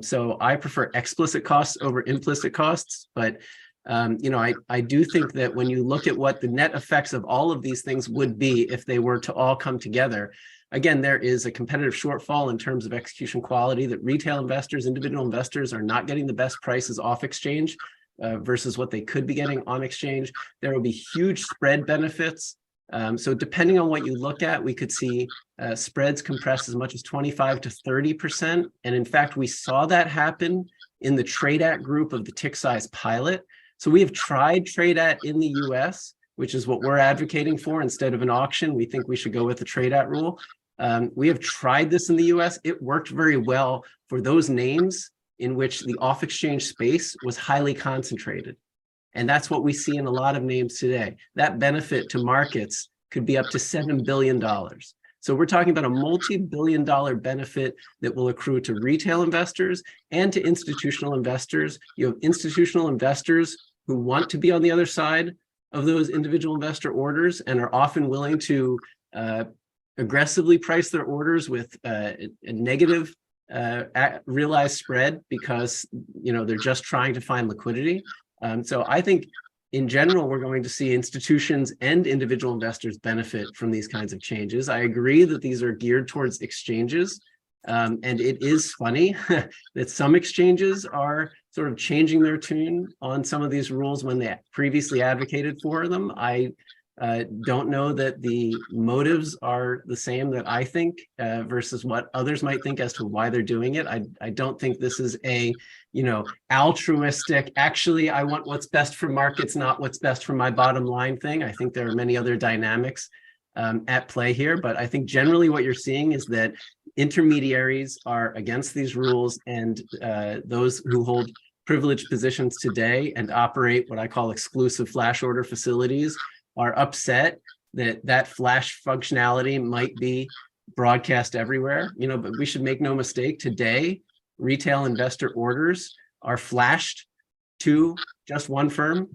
So I prefer explicit costs over implicit costs. But, I do think that when you look at what the net effects of all of these things would be if they were to all come together, again, there is a competitive shortfall in terms of execution quality, that retail investors, individual investors are not getting the best prices off exchange versus what they could be getting on exchange. There will be huge spread benefits. So depending on what you look at, we could see spreads compress as much as 25 to 30%. And in fact, we saw that happen in the TradeAt group of the tick size pilot. So we have tried TradeAt in the US, which is what we're advocating for. Instead of an auction, we think we should go with the TradeAt rule. We have tried this in the US. It worked very well for those names in which the off-exchange space was highly concentrated. And that's what we see in a lot of names today. That benefit to markets could be up to $7 billion. So we're talking about a multi-billion-dollar benefit that will accrue to retail investors and to institutional investors. You have institutional investors who want to be on the other side of those individual investor orders and are often willing to aggressively price their orders with a negative realized spread because they're just trying to find liquidity. So I think in general, we're going to see institutions and individual investors benefit from these kinds of changes. I agree that these are geared towards exchanges. And it is funny that some exchanges are sort of changing their tune on some of these rules when they previously advocated for them. I Don't know that the motives are the same that I think versus what others might think as to why they're doing it. I don't think this is a, altruistic, actually, I want what's best for markets, not what's best for my bottom line thing. I think there are many other dynamics at play here, but I think generally what you're seeing is that intermediaries are against these rules, and those who hold privileged positions today and operate what I call exclusive flash order facilities are upset that that flash functionality might be broadcast everywhere, but we should make no mistake, today, retail investor orders are flashed to just one firm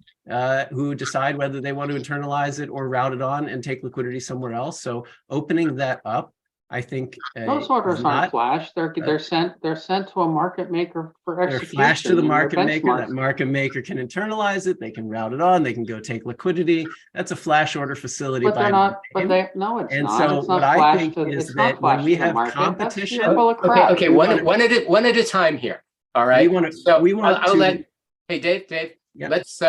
who decide whether they want to internalize it or route it on and take liquidity somewhere else. So opening that up, I think Those orders aren't flashed. They're sent to a market maker for they're execution. flashed to the and they're market maker. That benchmarked. market maker can internalize it. They can route it on. They can go take liquidity. That's a flash order facility. But by they're not, name. no, it's And not. so It's not what I flashed think to- is it's not that when flashed we to the have market. That's- competition, you're full of crap. Okay, one at a time here. All right. we want So we want I'll to- let, hey, Dave, Yeah. let's,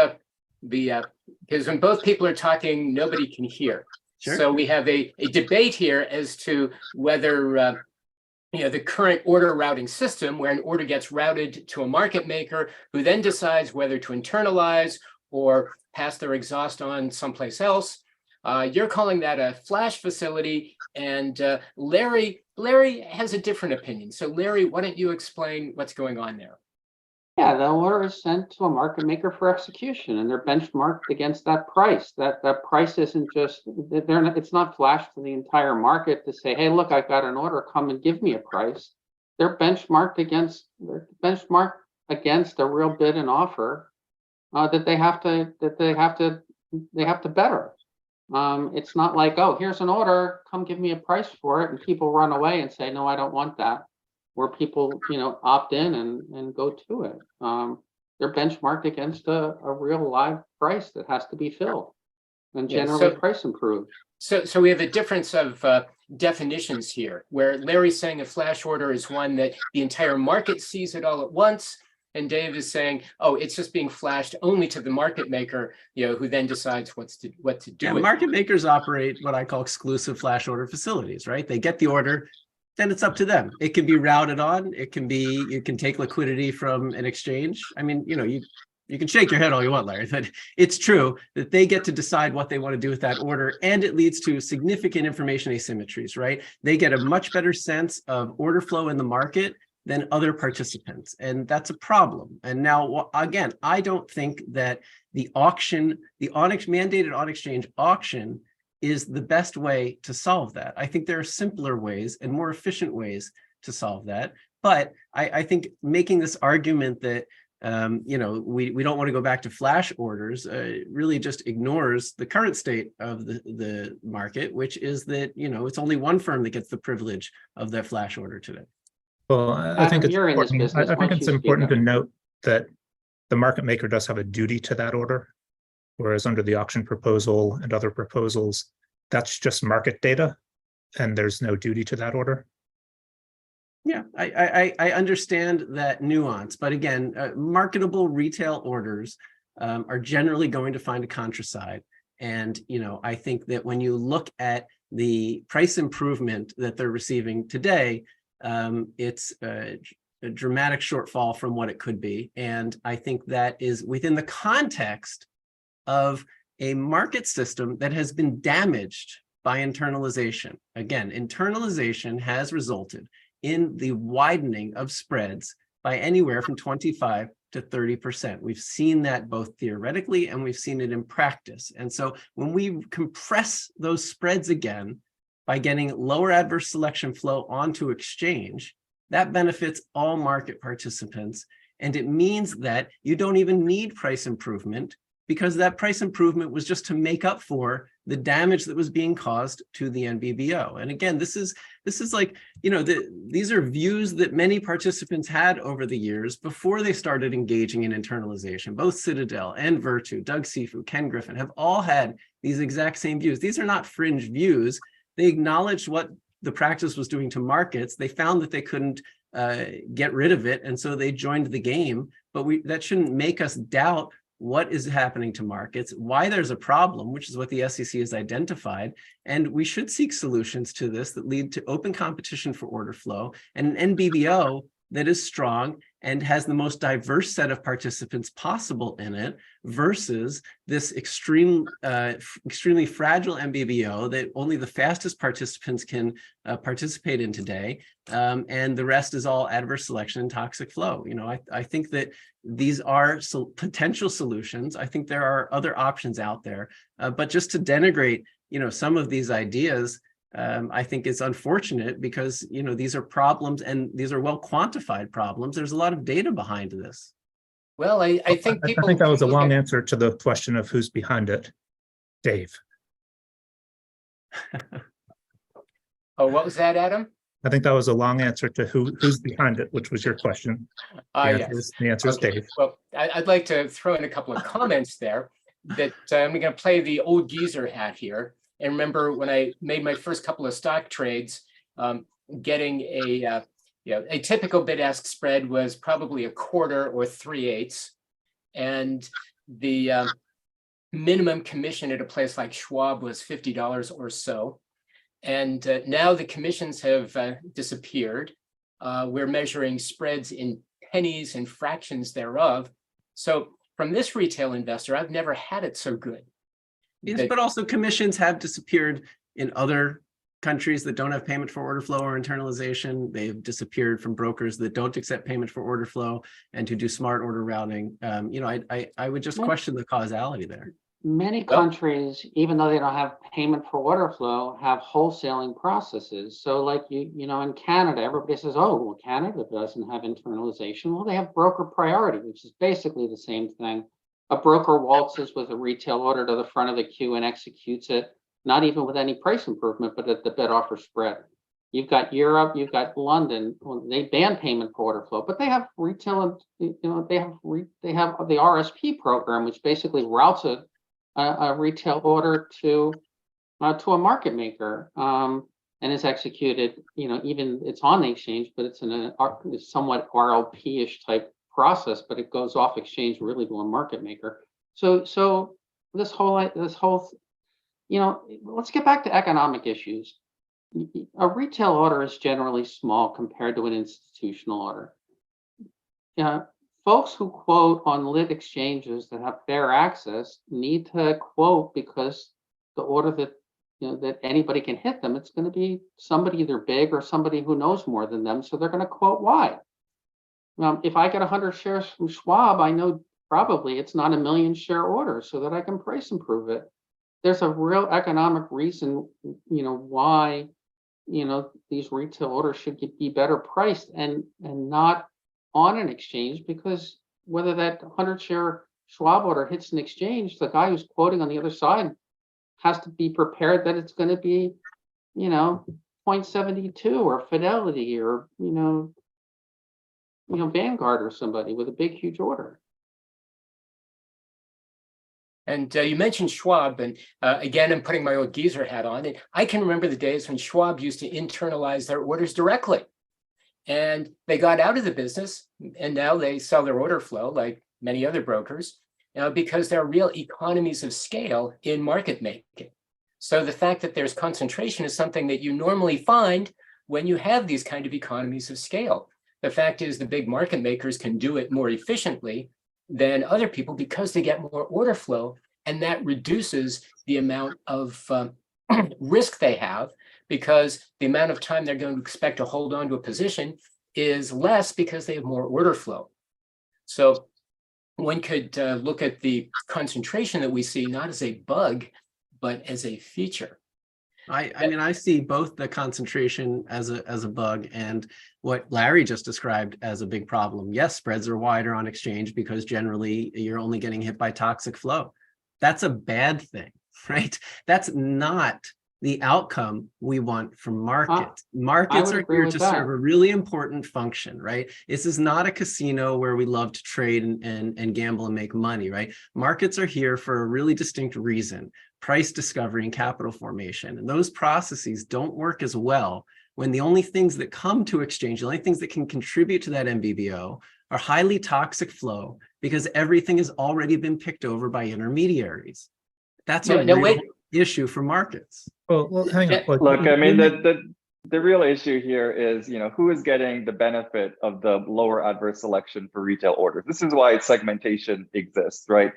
because when both people are talking, nobody can hear. Sure. So we have a debate here as to whether, the current order routing system, where an order gets routed to a market maker who then decides whether to internalize or pass their exhaust on someplace else. You're calling that a flash facility, and Larry has a different opinion. So Larry, why don't you explain what's going on there? Yeah, the order is sent to a market maker for execution, and they're benchmarked against that price. That price isn't just, it's not flashed to the entire market to say, hey, look, I've got an order, come and give me a price. They're benchmarked against a real bid and offer that they have to better. It's not like, oh, here's an order, come give me a price for it, and people run away and say, no, I don't want that. Where people, opt in and go to it. They're benchmarked against a real live price that has to be filled and Yeah, generally so- price improved. So we have a difference of definitions here, where Larry's saying a flash order is one that the entire market sees it all at once. And Dave is saying, oh, it's just being flashed only to the market maker, who then decides what to do. Yeah, with it. market makers operate what I call exclusive flash order facilities, right? They get the order, then it's up to them. It can be routed on. It can be, you can take liquidity from an exchange. I mean, you can shake your head all you want, Larry, but it's true that they get to decide what they want to do with that order. And it leads to significant information asymmetries, right? They get a much better sense of order flow in the market than other participants. And that's a problem. And now, again, I don't think that the mandated on-exchange auction is the best way to solve that. I think there are simpler ways and more efficient ways to solve that. But I think making this argument that we don't want to go back to flash orders really just ignores the current state of the market, which is that it's only one firm that gets the privilege of that flash order today. Well, I think it's You're in this important, business. I Why think don't it's you speak important up? to note that the market maker does have a duty to that order, whereas under the auction proposal and other proposals, that's just market data, and there's no duty to that order. Yeah, I understand that nuance, but again, marketable retail orders are generally going to find a contraside. And, I think that when you look at the price improvement that they're receiving today, it's a dramatic shortfall from what it could be. And I think that is within the context of a market system that has been damaged by internalization. Again, internalization has resulted in the widening of spreads by anywhere from 25 to 30%. We've seen that both theoretically and we've seen it in practice. And so when we compress those spreads again by getting lower adverse selection flow onto exchange, that benefits all market participants. And it means that you don't even need price improvement, because that price improvement was just to make up for the damage that was being caused to the NBBO. And again, this is like, these are views that many participants had over the years before they started engaging in internalization. Both Citadel and Virtu, Doug Sifu, Ken Griffin have all had these exact same views. These are not fringe views. They acknowledged what the practice was doing to markets. They found that they couldn't get rid of it, and so they joined the game. But that shouldn't make us doubt what is happening to markets, why there's a problem, which is what the SEC has identified. And we should seek solutions to this that lead to open competition for order flow and an NBBO that is strong and has the most diverse set of participants possible in it versus this extremely fragile NBBO that only the fastest participants can participate in today. And the rest is all adverse selection and toxic flow. You know, I think that these are potential solutions. I think there are other options out there, but just to denigrate, you know, some of these ideas, I think it's unfortunate because, you know, these are problems and these are well quantified problems. There's a lot of data behind this. Well, I think people. I think that was a look long at- answer to the question of who's behind it. Dave. Oh, what was that, Adam? I think that was a long answer to who's behind it, which was your question. Yes. The answer is Okay. Dave. Well, I'd like to throw in a couple of comments there that I'm going to play the old geezer hat here. And remember when I made my first couple of stock trades, getting a typical bid-ask spread was probably 1/4 or 3/8, and the minimum commission at a place like Schwab was $50 or so. And now the commissions have disappeared. We're measuring spreads in pennies and fractions thereof. So from this retail investor, I've never had it so good. Yes, but also commissions have disappeared in other countries that don't have payment for order flow or internalization. They've disappeared from brokers that don't accept payment for order flow and to do smart order routing. You know, I would just question the causality there. Many countries, even though they don't have payment for order flow, have wholesaling processes. So like you know, in Canada, everybody says, oh, well, Canada doesn't have internalization. Well, they have broker priority, which is basically the same thing. A broker waltzes with a retail order to the front of the queue and executes it, not even with any price improvement, but at the bid offer spread. You've got Europe, you've got London. Well, they ban payment for order flow, but they have retail, you know, they have the RSP program, which basically routes a retail order to a market maker, and is executed. You know, even it's on the exchange, but it's in a somewhat RLP-ish type process, but it goes off exchange really to a market maker. So this whole, you know, let's get back to economic issues. A retail order is generally small compared to an institutional order. Folks who quote on lit exchanges that have fair access need to quote because the order that, you know, that anybody can hit them, it's going to be somebody either big or somebody who knows more than them. So they're going to quote wide. If I get 100 shares from Schwab, I know probably it's not a 1 million share order so that I can price improve it. There's a real economic reason, you know, why, you know, these retail orders should be better priced and not on an exchange, because whether that 100 share Schwab order hits an exchange, the guy who's quoting on the other side has to be prepared that it's going to be, you know, 0.72 or Fidelity or, you know, Vanguard or somebody with a big, huge order. And you mentioned Schwab, and again, I'm putting my old geezer hat on. And I can remember the days when Schwab used to internalize their orders directly. And they got out of the business, and now they sell their order flow like many other brokers, because there are real economies of scale in market making. So the fact that there's concentration is something that you normally find when you have these kind of economies of scale. The fact is the big market makers can do it more efficiently than other people because they get more order flow, and that reduces the amount of risk they have, because the amount of time they're going to expect to hold on to a position is less because they have more order flow. So one could look at the concentration that we see not as a bug, but as a feature. I mean, I see both the concentration as a bug and what Larry just described as a big problem. Yes, spreads are wider on exchange because generally you're only getting hit by toxic flow. That's a bad thing, right? That's not the outcome we want from markets. Markets are here to serve a really important function, right? This is not a casino where we love to trade and gamble and make money, right? Markets are here for a really distinct reason: price discovery and capital formation. And those processes don't work as well when the only things that come to exchange, the only things that can contribute to that NBBO are highly toxic flow because everything has already been picked over by intermediaries. That's No, a no, real wait. issue for markets. Well, hang on. Yeah, Like, Look, I mean, we- the real issue here is, who is getting the benefit of the lower adverse selection for retail orders? This is why segmentation exists, right?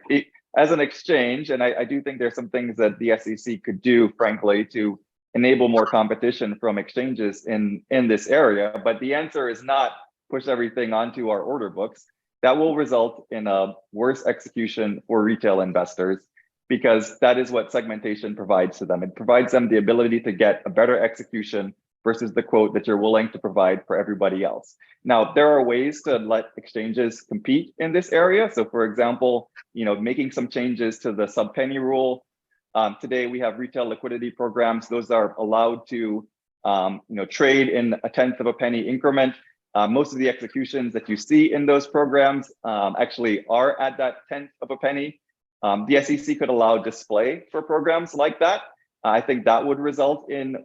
As an exchange, and I do think there's some things that the SEC could do, frankly, to enable more competition from exchanges in this area. But the answer is not push everything onto our order books. That will result in a worse execution for retail investors, because that is what segmentation provides to them. It provides them the ability to get a better execution versus the quote that you're willing to provide for everybody else. Now, there are ways to let exchanges compete in this area. So for example, making some changes to the sub-penny rule. Today, we have retail liquidity programs. Those are allowed to trade in a tenth of a penny increment. Most of the executions that you see in those programs actually are at that tenth of a penny. The SEC could allow display for programs like that. I think that would result in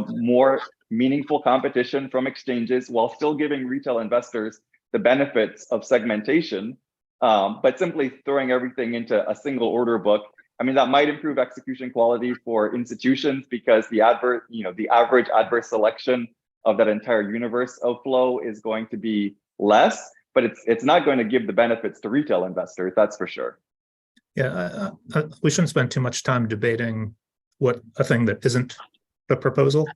more meaningful competition from exchanges while still giving retail investors the benefits of segmentation. But simply throwing everything into a single order book, I mean, that might improve execution quality for institutions because the average adverse selection of that entire universe of flow is going to be less, but it's not going to give the benefits to retail investors, that's for sure. Yeah, we shouldn't spend too much time debating what a thing that isn't the proposal.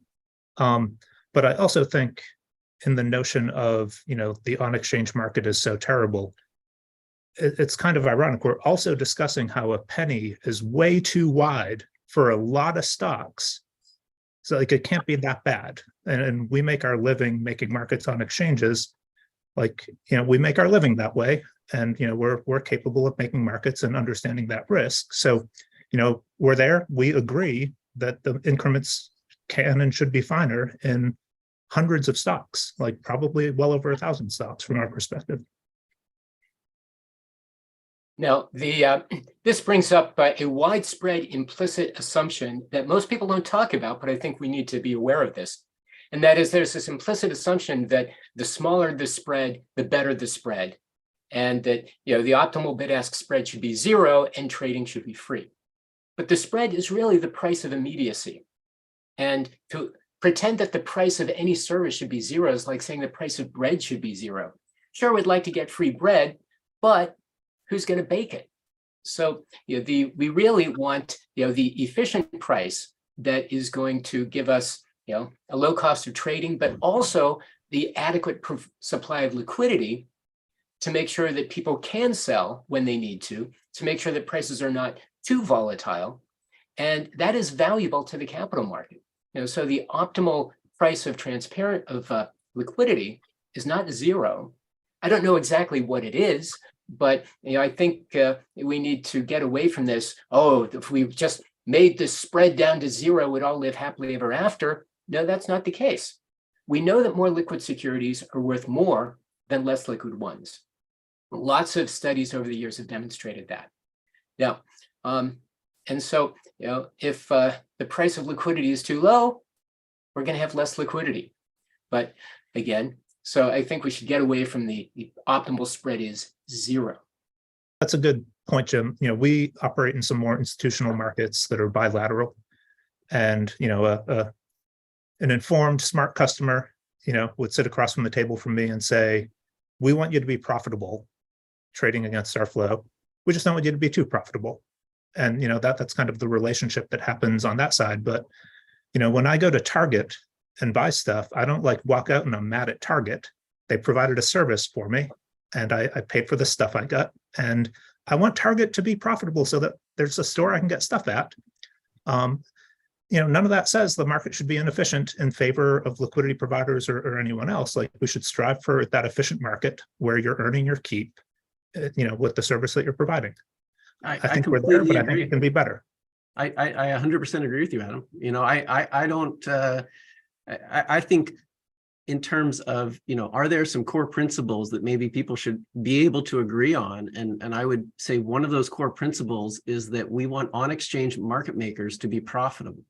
But I also think in the notion of, the on-exchange market is so terrible, it's kind of ironic. We're also discussing how a penny is way too wide for a lot of stocks. So it can't be that bad. And we make our living making markets on exchanges. We make our living that way. And, we're capable of making markets and understanding that risk. So, we're there. We agree that the increments can and should be finer in hundreds of stocks, probably well over 1,000 stocks from our perspective. Now, this brings up a widespread implicit assumption that most people don't talk about, but I think we need to be aware of this. And that is there's this implicit assumption that the smaller the spread, the better the spread. And that, the optimal bid-ask spread should be zero and trading should be free. But the spread is really the price of immediacy. And to pretend that the price of any service should be zero is like saying the price of bread should be zero. Sure, we'd like to get free bread, but who's going to bake it? So we really want the efficient price that is going to give us a low cost of trading, but also the adequate supply of liquidity to make sure that people can sell when they need to make sure that prices are not too volatile. And that is valuable to the capital market. So the optimal price of liquidity is not zero. I don't know exactly what it is, but I think we need to get away from this. Oh, if we just made the spread down to zero, we'd all live happily ever after. No, that's not the case. We know that more liquid securities are worth more than less liquid ones. Lots of studies over the years have demonstrated that. Now, and so, if the price of liquidity is too low, we're going to have less liquidity. But again, so I think we should get away from the optimal spread is zero. That's a good point, Jim. We operate in some more institutional markets that are bilateral, and an informed, smart customer, would sit across from the table from me and say, "We want you to be profitable trading against our flow. We just don't want you to be too profitable." And that's kind of the relationship that happens on that side. But when I go to Target and buy stuff, I don't walk out and I'm mad at Target. They provided a service for me, and I paid for the stuff I got. And I want Target to be profitable so that there's a store I can get stuff at. None of that says the market should be inefficient in favor of liquidity providers or anyone else. We should strive for that efficient market where you're earning your keep, with the service that you're providing. I think we're there, but I think it can be better. I 100% agree with you, Adam. I think in terms of, are there some core principles that maybe people should be able to agree on? And I would say one of those core principles is that we want on-exchange market makers to be profitable,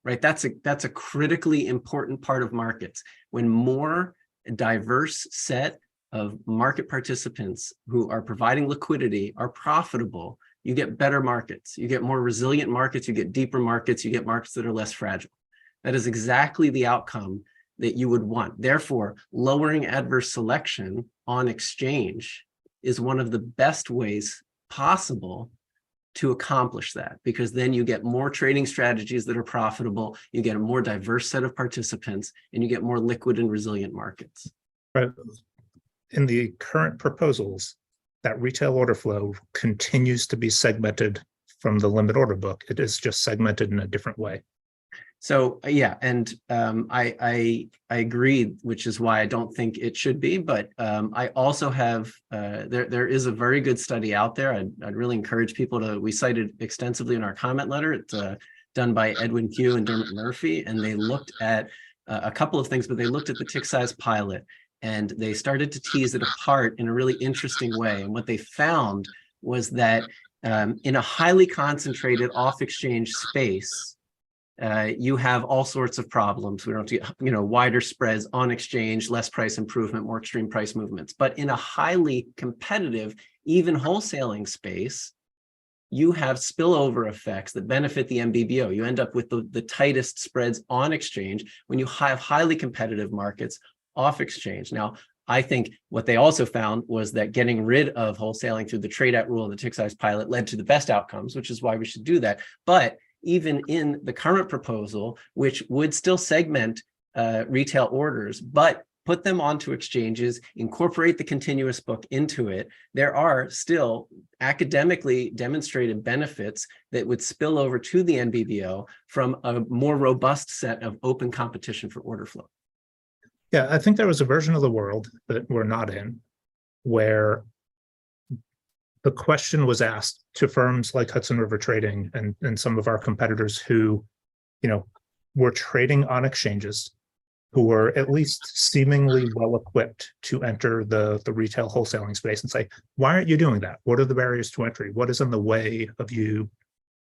right? That's a critically important part of markets. When more diverse set of market participants who are providing liquidity are profitable, you get better markets, you get more resilient markets, you get deeper markets, you get markets that are less fragile. That is exactly the outcome that you would want. Therefore, lowering adverse selection on exchange is one of the best ways possible to accomplish that, because then you get more trading strategies that are profitable, you get a more diverse set of participants, and you get more liquid and resilient markets. Right. In the current proposals, that retail order flow continues to be segmented from the limit order book. It is just segmented in a different way. So yeah, and I agree, which is why I don't think it should be. But I also have there is a very good study out there. I'd really encourage people to. We cited extensively in our comment letter. It's done by Edwin Pugh and Dermot Murphy, and they looked at a couple of things, but they looked at the tick size pilot, and they started to tease it apart in a really interesting way. And what they found was that in a highly concentrated off-exchange space, you have all sorts of problems. We don't get, wider spreads on exchange, less price improvement, more extreme price movements. But in a highly competitive, even wholesaling space, you have spillover effects that benefit the MBBO. You end up with the tightest spreads on exchange when you have highly competitive markets off exchange. Now, I think what they also found was that getting rid of wholesaling through the trade at rule and the tick size pilot led to the best outcomes, which is why we should do that. But even in the current proposal, which would still segment retail orders, but put them onto exchanges, incorporate the continuous book into it, there are still academically demonstrated benefits that would spill over to the NBBO from a more robust set of open competition for order flow. Yeah, I think there was a version of the world that we're not in, where the question was asked to firms like Hudson River Trading and some of our competitors who, were trading on exchanges, who were at least seemingly well equipped to enter the retail wholesaling space, and say, why aren't you doing that? What are the barriers to entry? What is in the way of you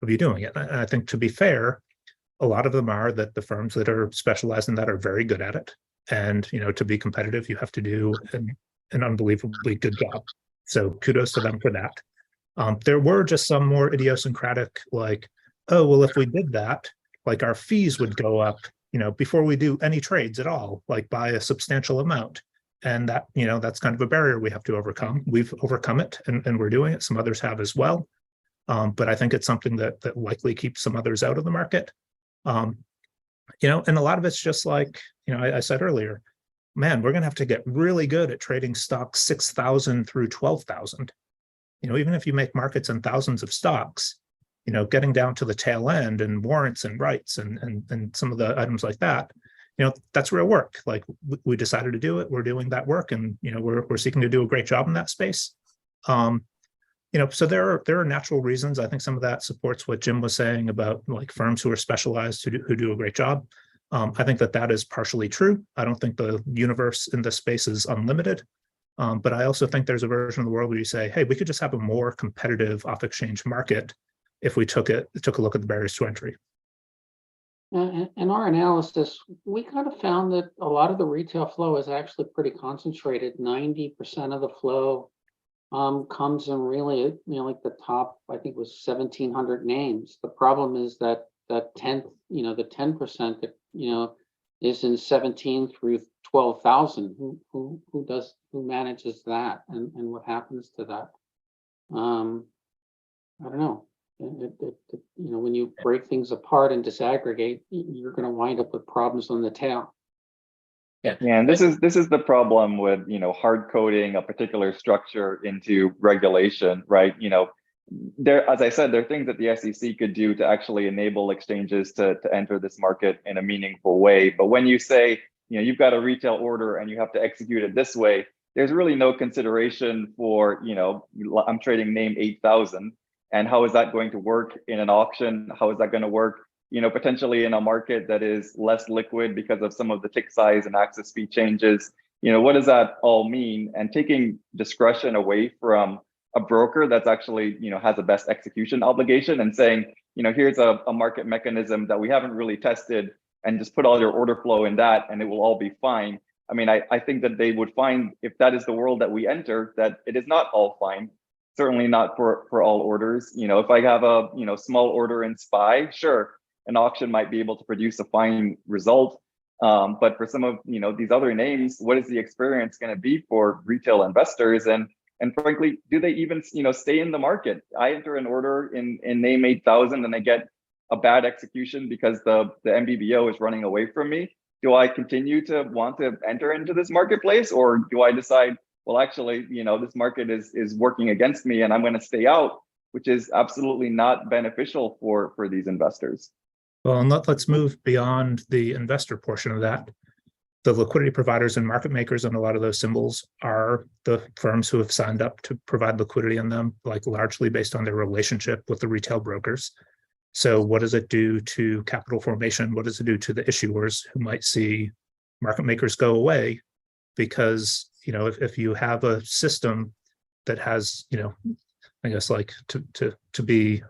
doing it? And I think, to be fair, a lot of them are that the firms that are specialized in that are very good at it. And, to be competitive, you have to do an unbelievably good job. So kudos to them for that. There were just some more idiosyncratic, like, oh, well, if we did that, like our fees would go up, before we do any trades at all, like by a substantial amount. And that, that's kind of a barrier we have to overcome. We've overcome it and we're doing it. Some others have as well. But I think it's something that likely keeps some others out of the market. And a lot of it's just like, I said earlier, man, we're going to have to get really good at trading stocks 6,000 through 12,000. Even if you make markets in thousands of stocks, getting down to the tail end and warrants and rights and some of the items like that, that's real work. Like we decided to do it. We're doing that work, and we're seeking to do a great job in that space. So there are natural reasons. I think some of that supports what Jim was saying about like firms who are specialized who do a great job. I think that is partially true. I don't think the universe in this space is unlimited. But I also think there's a version of the world where you say, hey, we could just have a more competitive off-exchange market if we took a look at the barriers to entry. In our analysis, we kind of found that a lot of the retail flow is actually pretty concentrated. 90% of the flow comes in really, like the top, I think it was 1,700 names. The problem is that the 10% that, is in 17 through 12,000. Who manages that, and what happens to that? I don't know. When you break things apart and disaggregate, you're going to wind up with problems on the tail. Yeah, and this is the problem with hard coding a particular structure into regulation, right? There, as I said, there are things that the SEC could do to actually enable exchanges to enter this market in a meaningful way. But when you say, you've got a retail order and you have to execute it this way, there's really no consideration for, I'm trading name 8,000. And how is that going to work in an auction? How is that going to work, potentially in a market that is less liquid because of some of the tick size and access fee changes? What does that all mean? And taking discretion away from a broker that's actually, has a best execution obligation and saying, here's a market mechanism that we haven't really tested, and just put all your order flow in that and it will all be fine. I mean, I think that they would find, if that is the world that we enter, that it is not all fine. Certainly not for all orders. You know, if I have a, you know, small order in SPY, sure, an auction might be able to produce a fine result. But for some of, you know, these other names, what is the experience going to be for retail investors? And frankly, do they even, you know, stay in the market? I enter an order in name 8,000 and I get a bad execution because the MBBO is running away from me. Do I continue to want to enter into this marketplace, or do I decide, well, actually, you know, this market is working against me and I'm going to stay out, which is absolutely not beneficial for these investors. Well, and let's move beyond the investor portion of that. The liquidity providers and market makers on a lot of those symbols are the firms who have signed up to provide liquidity in them, like largely based on their relationship with the retail brokers. So what does it do to capital formation? What does it do to the issuers who might see market makers go away? Because, you know, if you have a system that has, you know, I guess like to be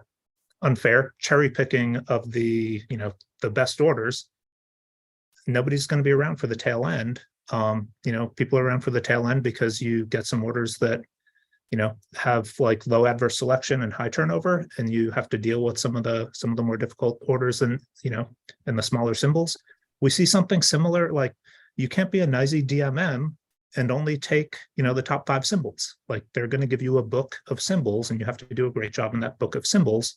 unfair, cherry picking of the, you know, the best orders, nobody's going to be around for the tail end. You know, people are around for the tail end because you get some orders that, you know, have like low adverse selection and high turnover, and you have to deal with some of the more difficult orders and, you know, and the smaller symbols. We see something similar, like you can't be a NYSE DMM and only take, you know, the top 5 symbols. Like they're going to give you a book of symbols and you have to do a great job in that book of symbols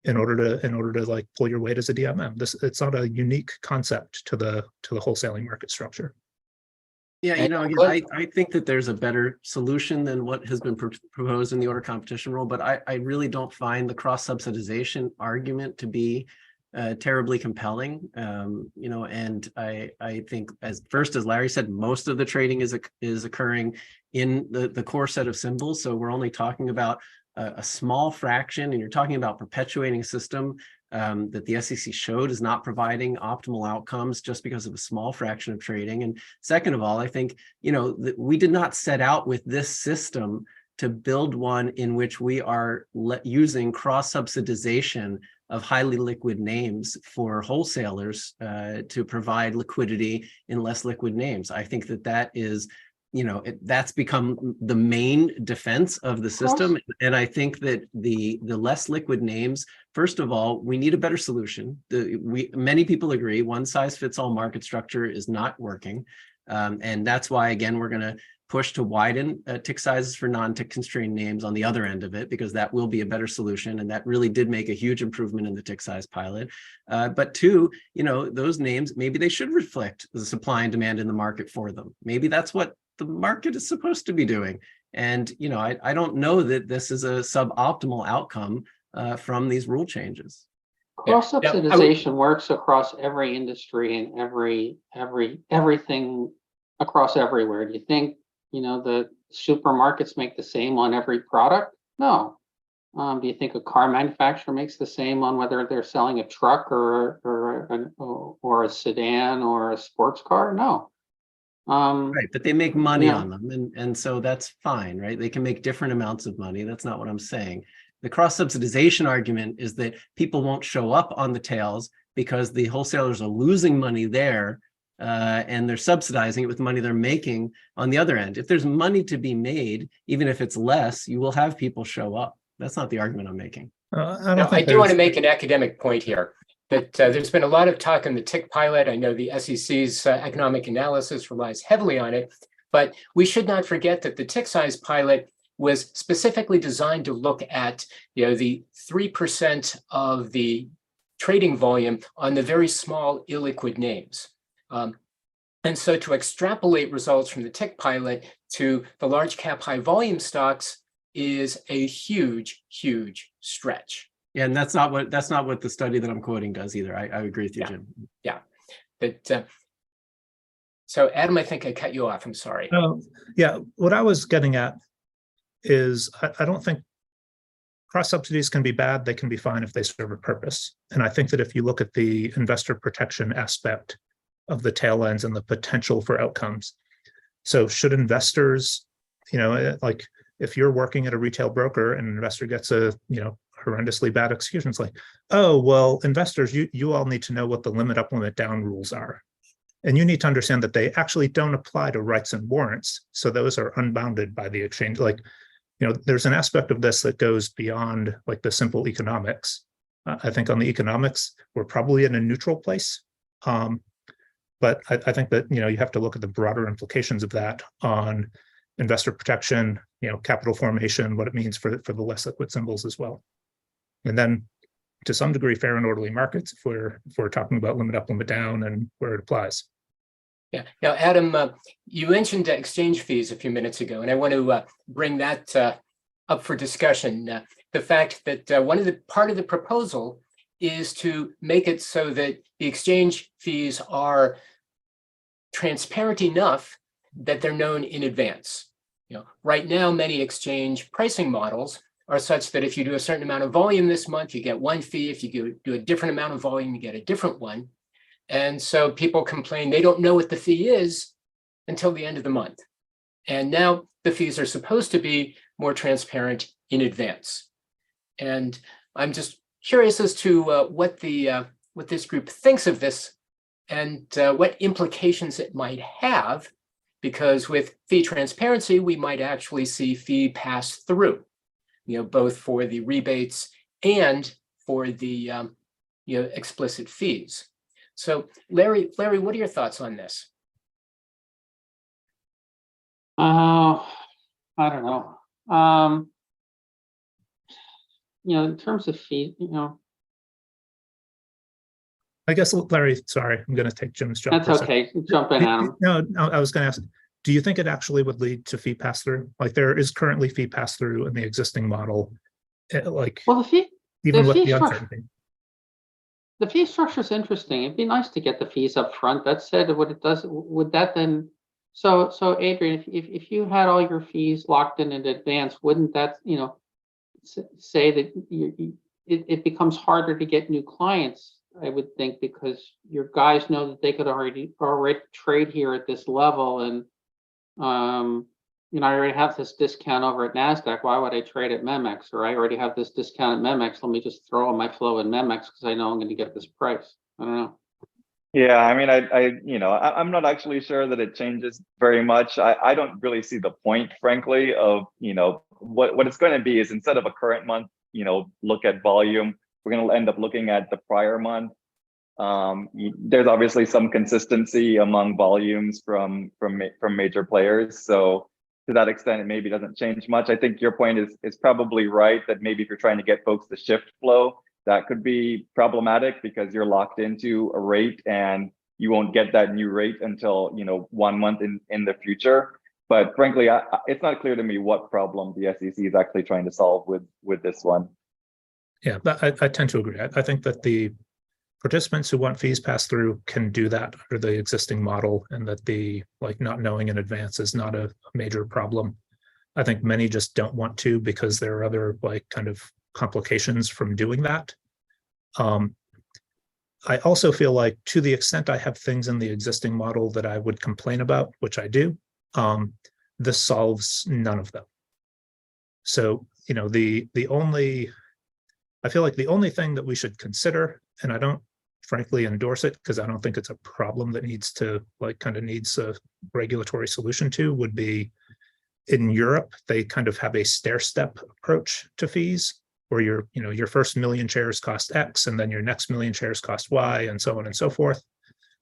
in order to like pull your weight as a DMM. It's not a unique concept to the wholesaling market structure. Yeah, you know, again, I think that there's a better solution than what has been proposed in the order competition rule, but I really don't find the cross-subsidization argument to be terribly compelling. You know, and I think as Larry said, most of the trading is occurring in the core set of symbols. So we're only talking about a small fraction, and you're talking about perpetuating a system that the SEC showed is not providing optimal outcomes just because of a small fraction of trading. And second of all, I think, you know, that we did not set out with this system to build one in which we are using cross-subsidization of highly liquid names for wholesalers to provide liquidity in less liquid names. I think that is, you know, that's become the main defense of the system. And I think that the less liquid names, first of all, we need a better solution. Many people agree one size fits all market structure is not working. And that's why, again, we're going to push to widen tick sizes for non-tick constrained names on the other end of it, because that will be a better solution. And that really did make a huge improvement in the tick size pilot. But two, you know, those names, maybe they should reflect the supply and demand in the market for them. Maybe that's what the market is supposed to be doing. And, you know, I don't know that this is a suboptimal outcome from these rule changes. Cross-subsidization works across every industry and everything across everywhere. Do you think, you know, the supermarkets make the same on every product? No. Do you think a car manufacturer makes the same on whether they're selling a truck or a sedan or a sports car? No. Right, but they make money on them, and so that's fine, right? They can make different amounts of money. That's not what I'm saying. The cross-subsidization argument is that people won't show up on the tails because the wholesalers are losing money there, and they're subsidizing it with money they're making on the other end. If there's money to be made, even if it's less, you will have people show up. That's not the argument I'm making. I do want to make an academic point here. That there's been a lot of talk on the tick pilot. I know the SEC's economic analysis relies heavily on it, but we should not forget that the tick size pilot was specifically designed to look at, you know, the 3% of the trading volume on the very small illiquid names. And so to extrapolate results from the tick pilot to the large cap high volume stocks is a huge, huge stretch. Yeah, and that's not what the study that I'm quoting does either. I agree with you, Jim. Yeah, but so Adam, I think I cut you off. I'm sorry. Yeah, what I was getting at is I don't think cross subsidies can be bad. They can be fine if they serve a purpose. And I think that if you look at the investor protection aspect of the tail ends and the potential for outcomes, so should investors, you know, like if you're working at a retail broker and an investor gets a, you know, horrendously bad execution, it's like, oh, well, investors, you all need to know what the limit up, limit down rules are. And you need to understand that they actually don't apply to rights and warrants. So those are unbounded by the exchange. Like, there's an aspect of this that goes beyond like the simple economics. I think on the economics, we're probably in a neutral place. But I think that, you have to look at the broader implications of that on investor protection, capital formation, what it means for the less liquid symbols as well. And then to some degree, fair and orderly markets, if we're talking about limit up, limit down, and where it applies. Yeah. Now, Adam, you mentioned exchange fees a few minutes ago, and I want to bring that up for discussion. The fact that part of the proposal is to make it so that the exchange fees are transparent enough that they're known in advance. Right now, many exchange pricing models are such that if you do a certain amount of volume this month, you get one fee. If you do a different amount of volume, you get a different one. And so people complain they don't know what the fee is until the end of the month. And now the fees are supposed to be more transparent in advance. And I'm just curious as to what this group thinks of this and what implications it might have, because with fee transparency, we might actually see fee pass through, both for the rebates and for the explicit fees. So Larry, what are your thoughts on this? I don't know. In terms of fee, I guess, Larry, sorry, I'm going to take Jim's job. that's okay. Jump in, Adam. No, I was going to ask, do you think it actually would lead to fee pass through? Like there is currently fee pass through in the existing model, Well, even with the uncertainty. The fee structure is interesting. It'd be nice to get the fees up front. That said, what it does, would that then, so Adrian, if you had all your fees locked in advance, wouldn't that, say that it becomes harder to get new clients, I would think, because your guys know that they could already trade here at this level, and I already have this discount over at NASDAQ. Why would I trade at MEMX? Or I already have this discount at MEMX. Let me just throw on my flow in MEMX because I know I'm going to get this price. I don't know. Yeah, I mean, I'm not actually sure that it changes very much. I don't really see the point, frankly, of, what it's going to be is instead of a current month, look at volume, we're going to end up looking at the prior month. There's obviously some consistency among volumes from major players. So to that extent, it maybe doesn't change much. I think your point is probably right, that maybe if you're trying to get folks to shift flow, that could be problematic because you're locked into a rate and you won't get that new rate until 1 month in the future. But frankly, it's not clear to me what problem the SEC is actually trying to solve with this one. Yeah, I tend to agree. I think that the participants who want fees passed through can do that under the existing model, and that the not knowing in advance is not a major problem. I think many just don't want to because there are other kind of complications from doing that. I also feel like to the extent I have things in the existing model that I would complain about, which I do, this solves none of them. So, I feel like the only thing that we should consider, and I don't frankly endorse it because I don't think it's a problem that needs to needs a regulatory solution to, would be in Europe, they kind of have a stair-step approach to fees, where your first million shares cost X, and then your next million shares cost Y, and so on and so forth.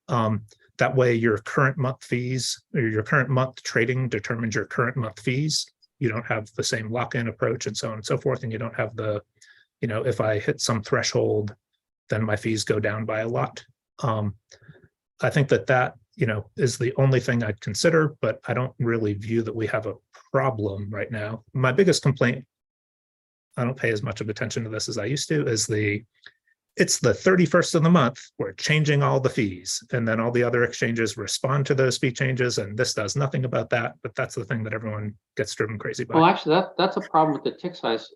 That way, your current month fees, or your current month trading determines your current month fees. You don't have the same lock-in approach, and so on and so forth, and you don't have the, if I hit some threshold, then my fees go down by a lot. I think that is the only thing I'd consider, but I don't really view that we have a problem right now. My biggest complaint, I don't pay as much of attention to this as I used to, is it's the 31st of the month, we're changing all the fees, and then all the other exchanges respond to those fee changes, and this does nothing about that, but that's the thing that everyone gets driven crazy by. Well, actually, that's a problem with the tick size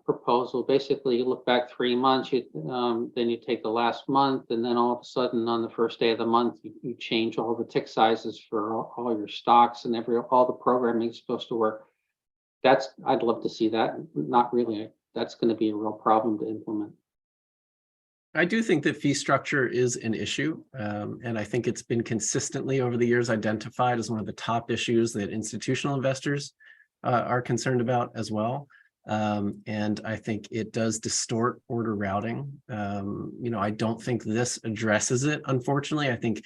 proposal. Basically, you look back 3 months, then you take the last month, and then all of a sudden on the first day of the month, you change all the tick sizes for all your stocks, and all the programming is supposed to work. I'd love to see that. Not really. That's going to be a real problem to implement. I do think that fee structure is an issue. And I think it's been consistently over the years identified as one of the top issues that institutional investors are concerned about as well. And I think it does distort order routing. I don't think this addresses it, unfortunately. I think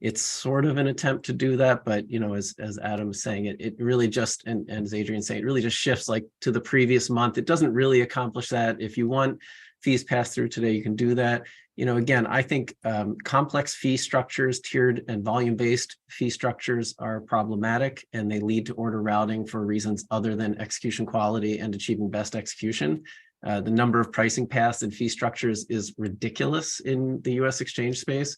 it's sort of an attempt to do that, but as Adam's saying, it really just, and as Adrian's saying, it really just shifts like to the previous month. It doesn't really accomplish that. If you want fees passed through today, you can do that. Again, I think complex fee structures, tiered and volume-based fee structures are problematic, and they lead to order routing for reasons other than execution quality and achieving best execution. The number of pricing paths and fee structures is ridiculous in the US exchange space.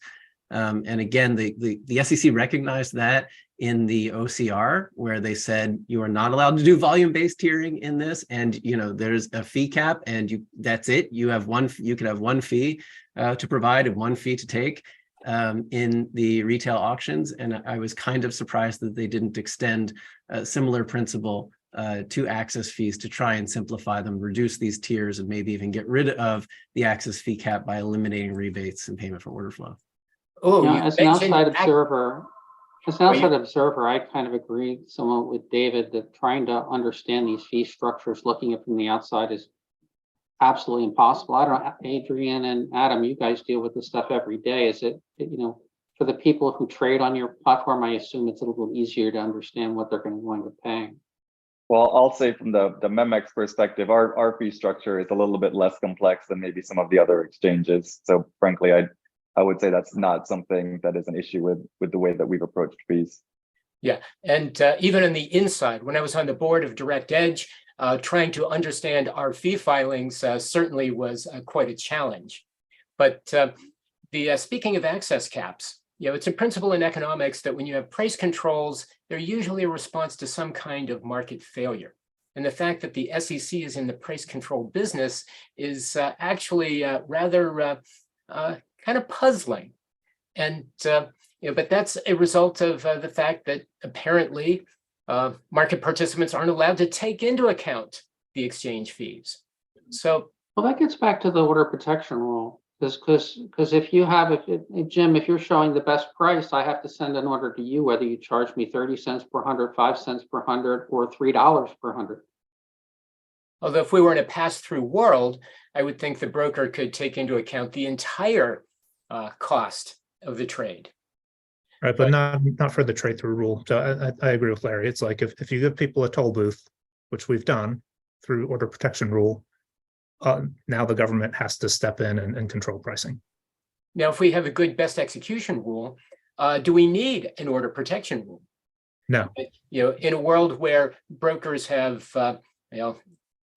And again, the SEC recognized that in the OCR, where they said you are not allowed to do volume-based tiering in this, and there's a fee cap, and that's it. You can have one fee to provide and one fee to take in the retail auctions. And I was kind of surprised that they didn't extend a similar principle to access fees to try and simplify them, reduce these tiers, and maybe even get rid of the access fee cap by eliminating rebates and payment for order flow. Oh, you as an mentioned outside observer, I kind of agree somewhat with David that trying to understand these fee structures, looking at it from the outside, is absolutely impossible. I don't know, Adrian and Adam, you guys deal with this stuff every day. Is it, for the people who trade on your platform, I assume it's a little easier to understand what they're going to wind up paying. Well, I'll say from the MEMX perspective, our fee structure is a little bit less complex than maybe some of the other exchanges. So frankly, I would say that's not something that is an issue with the way that we've approached fees. Yeah, and even on the inside, when I was on the board of Direct Edge, trying to understand our fee filings certainly was quite a challenge. But speaking of access caps, it's a principle in economics that when you have price controls, they're usually a response to some kind of market failure. And the fact that the SEC is in the price control business is actually rather kind of puzzling. And but that's a result of the fact that apparently market participants aren't allowed to take into account the exchange fees. So, well, that gets back to the order protection rule, because if you have, Jim, if you're showing the best price, I have to send an order to you, whether you charge me 30 cents per 100, 5 cents per 100, or $3 per 100. Although if we were in a pass-through world, I would think the broker could take into account the entire cost of the trade. Right, but not for the trade through rule. So I agree with Larry. It's like if you give people a toll booth, which we've done through order protection rule, now the government has to step in and control pricing. Now, if we have a good best execution rule, do we need an order protection rule? No. In a world where brokers have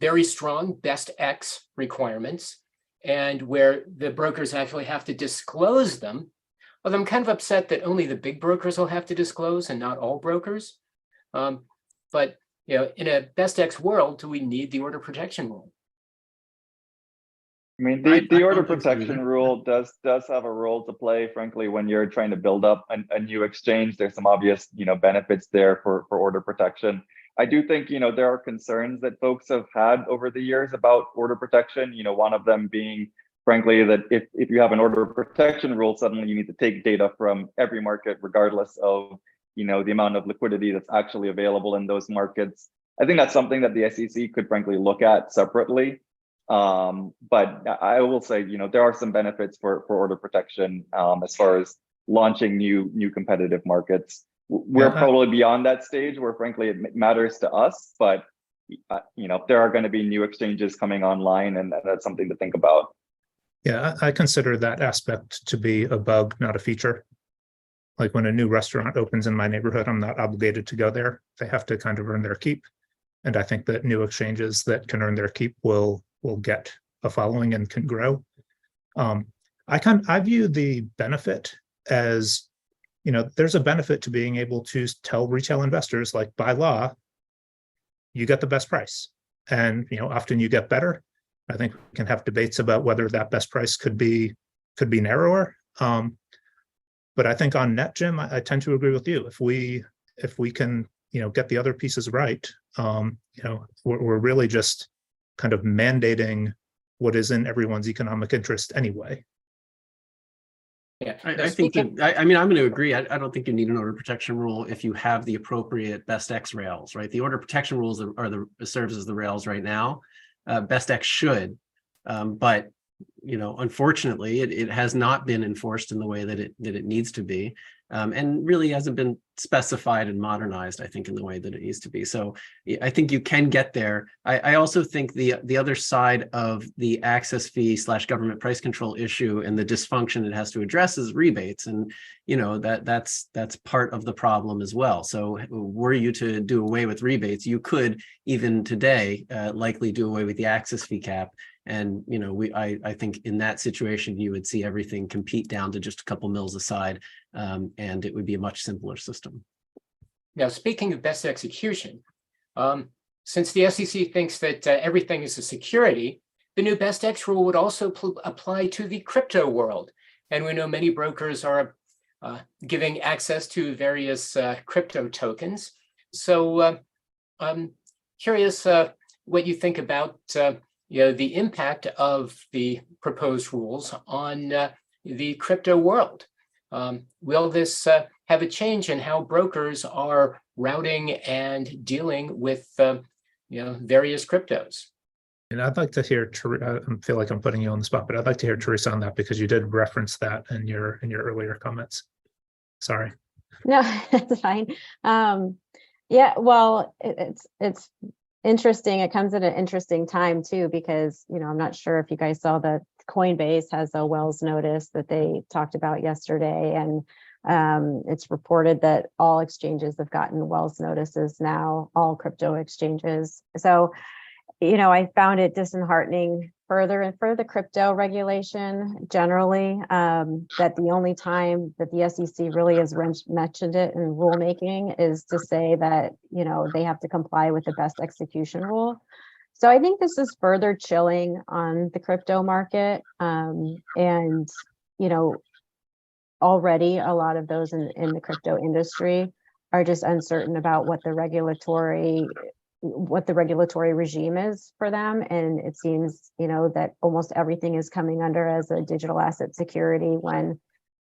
very strong best X requirements, and where the brokers actually have to disclose them. Although I'm kind of upset that only the big brokers will have to disclose and not all brokers. But in a best X world, do we need the order protection rule? I mean, the order protection rule does have a role to play, frankly, when you're trying to build up a new exchange. There's some obvious, benefits there for order protection. I do think, there are concerns that folks have had over the years about order protection. One of them being, frankly, that if you have an order protection rule, suddenly you need to take data from every market, regardless of, the amount of liquidity that's actually available in those markets. I think that's something that the SEC could frankly look at separately. But I will say, there are some benefits for order protection as far as launching new competitive markets. We're probably beyond that stage where frankly it matters to us, but there are going to be new exchanges coming online, and that's something to think about. Yeah, I consider that aspect to be a bug, not a feature. Like when a new restaurant opens in my neighborhood, I'm not obligated to go there. They have to kind of earn their keep. And I think that new exchanges that can earn their keep will get a following and can grow. I view the benefit as, there's a benefit to being able to tell retail investors, like by law, you get the best price. And, often you get better. I think we can have debates about whether that best price could be narrower. But I think on net, Jim, I tend to agree with you. If we can, get the other pieces right, we're really just kind of mandating what is in everyone's economic interest anyway. Yeah. I Now, think speaking- that, I mean, I'm going to agree. I don't think you need an order protection rule if you have the appropriate best X rails, right? The order protection rules are the serves as the rails right now. Best X should, but you know, unfortunately, it has not been enforced in the way that it needs to be, and really hasn't been specified and modernized, I think, in the way that it needs to be. So I think you can get there. I also think the other side of the access fee / government price control issue and the dysfunction it has to address is rebates, and you know that's part of the problem as well. So were you to do away with rebates, you could even today likely do away with the access fee cap. And, you know, I think in that situation, you would see everything compete down to just a couple mils aside, and it would be a much simpler system. Now, speaking of best execution, since the SEC thinks that everything is a security, the new best X rule would also apply to the crypto world. And we know many brokers are giving access to various crypto tokens. So I'm curious what you think about the impact of the proposed rules on the crypto world. Will this have a change in how brokers are routing and dealing with various cryptos? And I'd like to hear, I feel like I'm putting you on the spot, but I'd like to hear Teresa on that because you did reference that in your earlier comments. Sorry. No, it's fine. Yeah, well, it's interesting. It comes at an interesting time too, because, you know, I'm not sure if you guys saw that Coinbase has a Wells notice that they talked about yesterday. And it's reported that all exchanges have gotten Wells notices now, all crypto exchanges. So, you know, I found it disheartening further and for the crypto regulation generally, that the only time that the SEC really has mentioned it in rulemaking is to say that, you know, they have to comply with the best execution rule. So I think this is further chilling on the crypto market. And, you know, already a lot of those in the crypto industry are just uncertain about what the regulatory regime is for them. And it seems, you know, that almost everything is coming under as a digital asset security when,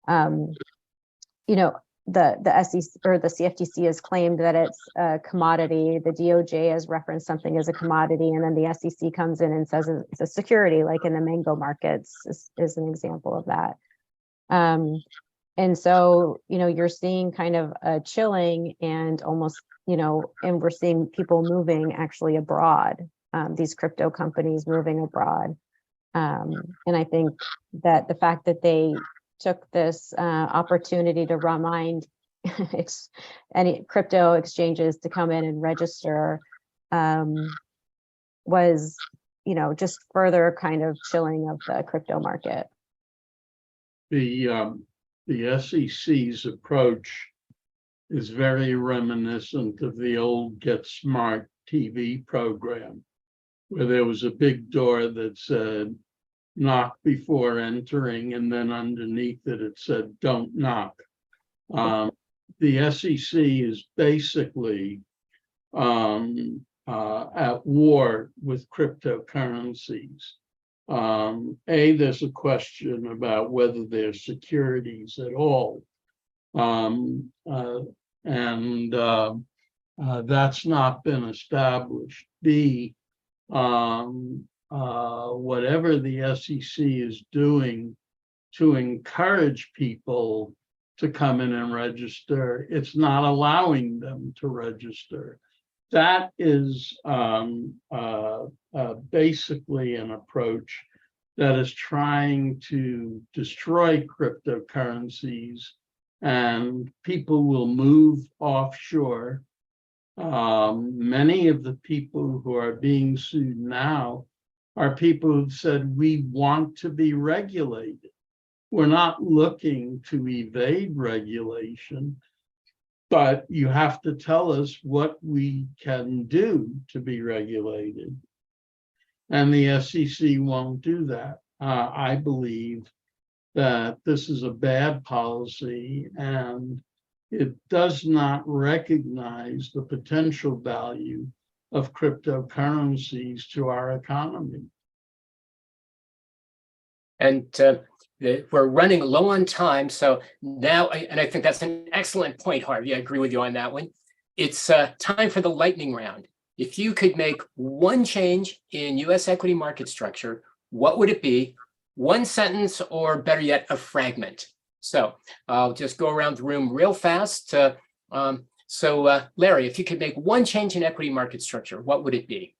you know, the SEC or the CFTC has claimed that it's a commodity. The DOJ has referenced something as a commodity, and then the SEC comes in and says it's a security, like in the Mango markets is an example of that. And so, you know, you're seeing kind of a chilling and almost, you know, and we're seeing people moving actually abroad, these crypto companies moving abroad. And I think that the fact that they took this opportunity to remind any crypto exchanges to come in and register was, you know, just further kind of chilling of the crypto market. The SEC's approach is very reminiscent of the old Get Smart TV program, where there was a big door that said, knock before entering, and then underneath it said, don't knock. The SEC is basically at war with cryptocurrencies. There's a question about whether they're securities at all. That's not been established. B, whatever the SEC is doing to encourage people to come in and register, it's not allowing them to register. That is basically an approach that is trying to destroy cryptocurrencies, and people will move offshore. Many of the people who are being sued now are people who've said, we want to be regulated. We're not looking to evade regulation, but you have to tell us what we can do to be regulated. And the SEC won't do that. I believe that this is a bad policy, and it does not recognize the potential value of cryptocurrencies to our economy. And we're running low on time. So now, and I think that's an excellent point, Harvey. I agree with you on that one. It's time for the lightning round. If you could make one change in US equity market structure, what would it be? One sentence, or better yet, a fragment. So I'll just go around the room real fast. Larry, if you could make one change in equity market structure, what would it be?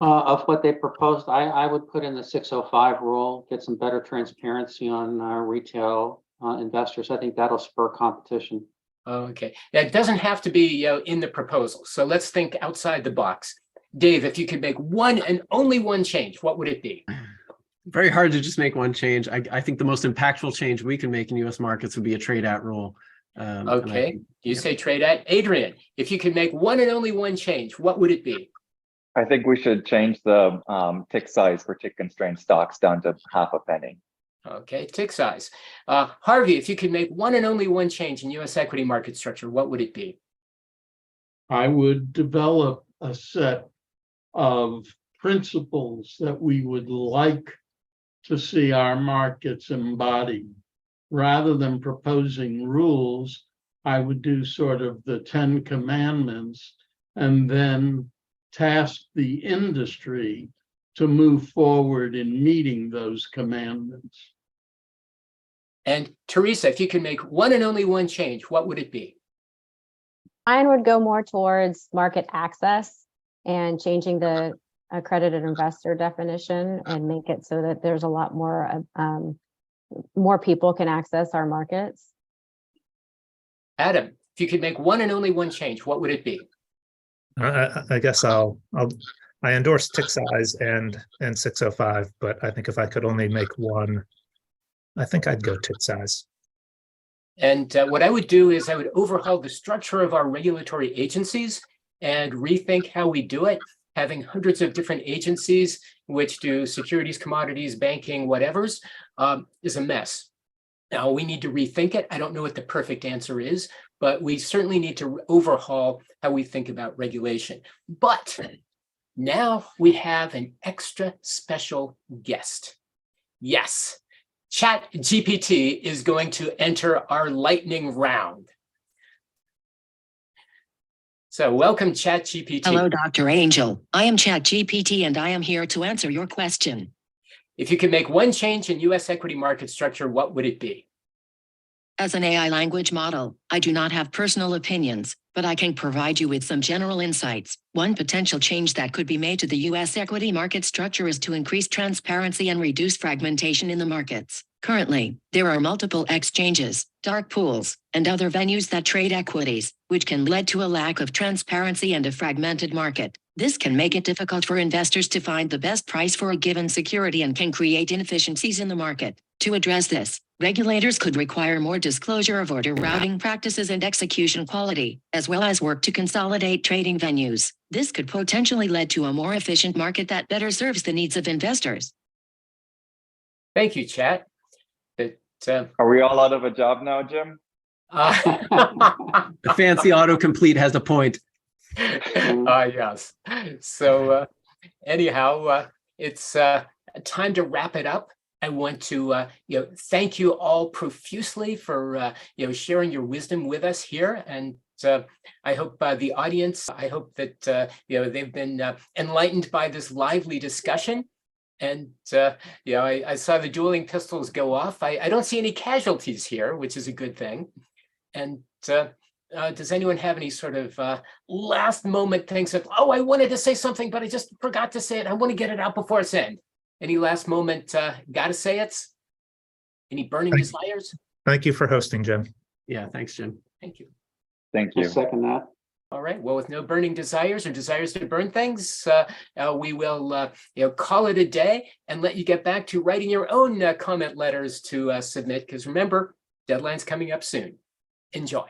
Of what they proposed, I would put in the 605 rule, get some better transparency on retail investors. I think that'll spur competition. Okay, that doesn't have to be in the proposal. So let's think outside the box. Dave, if you could make one and only one change, what would it be? Very hard to just make one change. I think the most impactful change we can make in US markets would be a trade at rule. Okay, you say trade at. Adrian, if you could make one and only one change, what would it be? I think we should change the tick size for tick constrained stocks down to half a penny. Okay, tick size. Harvey, if you could make one and only one change in US equity market structure, what would it be? I would develop a set of principles that we would like to see our markets embody. Rather than proposing rules, I would do sort of the 10 commandments and then task the industry to move forward in meeting those commandments. And Teresa, if you could make one and only one change, what would it be? Mine would go more towards market access and changing the accredited investor definition and make it so that there's a lot more people can access our markets. Adam, if you could make one and only one change, what would it be? I guess I endorse tick size and 605, but I think if I could only make one, I think I'd go tick size. And what I would do is I would overhaul the structure of our regulatory agencies and rethink how we do it. Having hundreds of different agencies which do securities, commodities, banking, whatever's, is a mess. Now we need to rethink it. I don't know what the perfect answer is, but we certainly need to overhaul how we think about regulation. But now we have an extra special guest. Yes, ChatGPT is going to enter our lightning round. So welcome, ChatGPT. Hello, Dr. Angel. I am ChatGPT and I am here to answer your question. If you could make one change in US equity market structure, what would it be? As an AI language model, I do not have personal opinions, but I can provide you with some general insights. One potential change that could be made to the US equity market structure is to increase transparency and reduce fragmentation in the markets. Currently, there are multiple exchanges, dark pools, and other venues that trade equities, which can lead to a lack of transparency and a fragmented market. This can make it difficult for investors to find the best price for a given security and can create inefficiencies in the market. To address this, regulators could require more disclosure of order routing practices and execution quality, as well as work to consolidate trading venues. This could potentially lead to a more efficient market that better serves the needs of investors. Thank you, Chat. Are we all out of a job now, Jim? The fancy autocomplete has a point. Yes. So anyhow, it's time to wrap it up. I want to thank you all profusely for sharing your wisdom with us here, and I hope the audience, I hope that they've been enlightened by this lively discussion. And I saw the dueling pistols go off. I don't see any casualties here, which is a good thing. And does anyone have any sort of last moment things of, oh, I wanted to say something, but I just forgot to say it. I want to get it out before it's end. Any last moment gotta say it? Any burning desires? Thank you for hosting, Jim. Yeah, thanks, Jim. Thank you. Thank I'll you. second that. All right. Well, with no burning desires or desires to burn things, we will call it a day and let you get back to writing your own comment letters to submit. Because remember, deadline's coming up soon. Enjoy.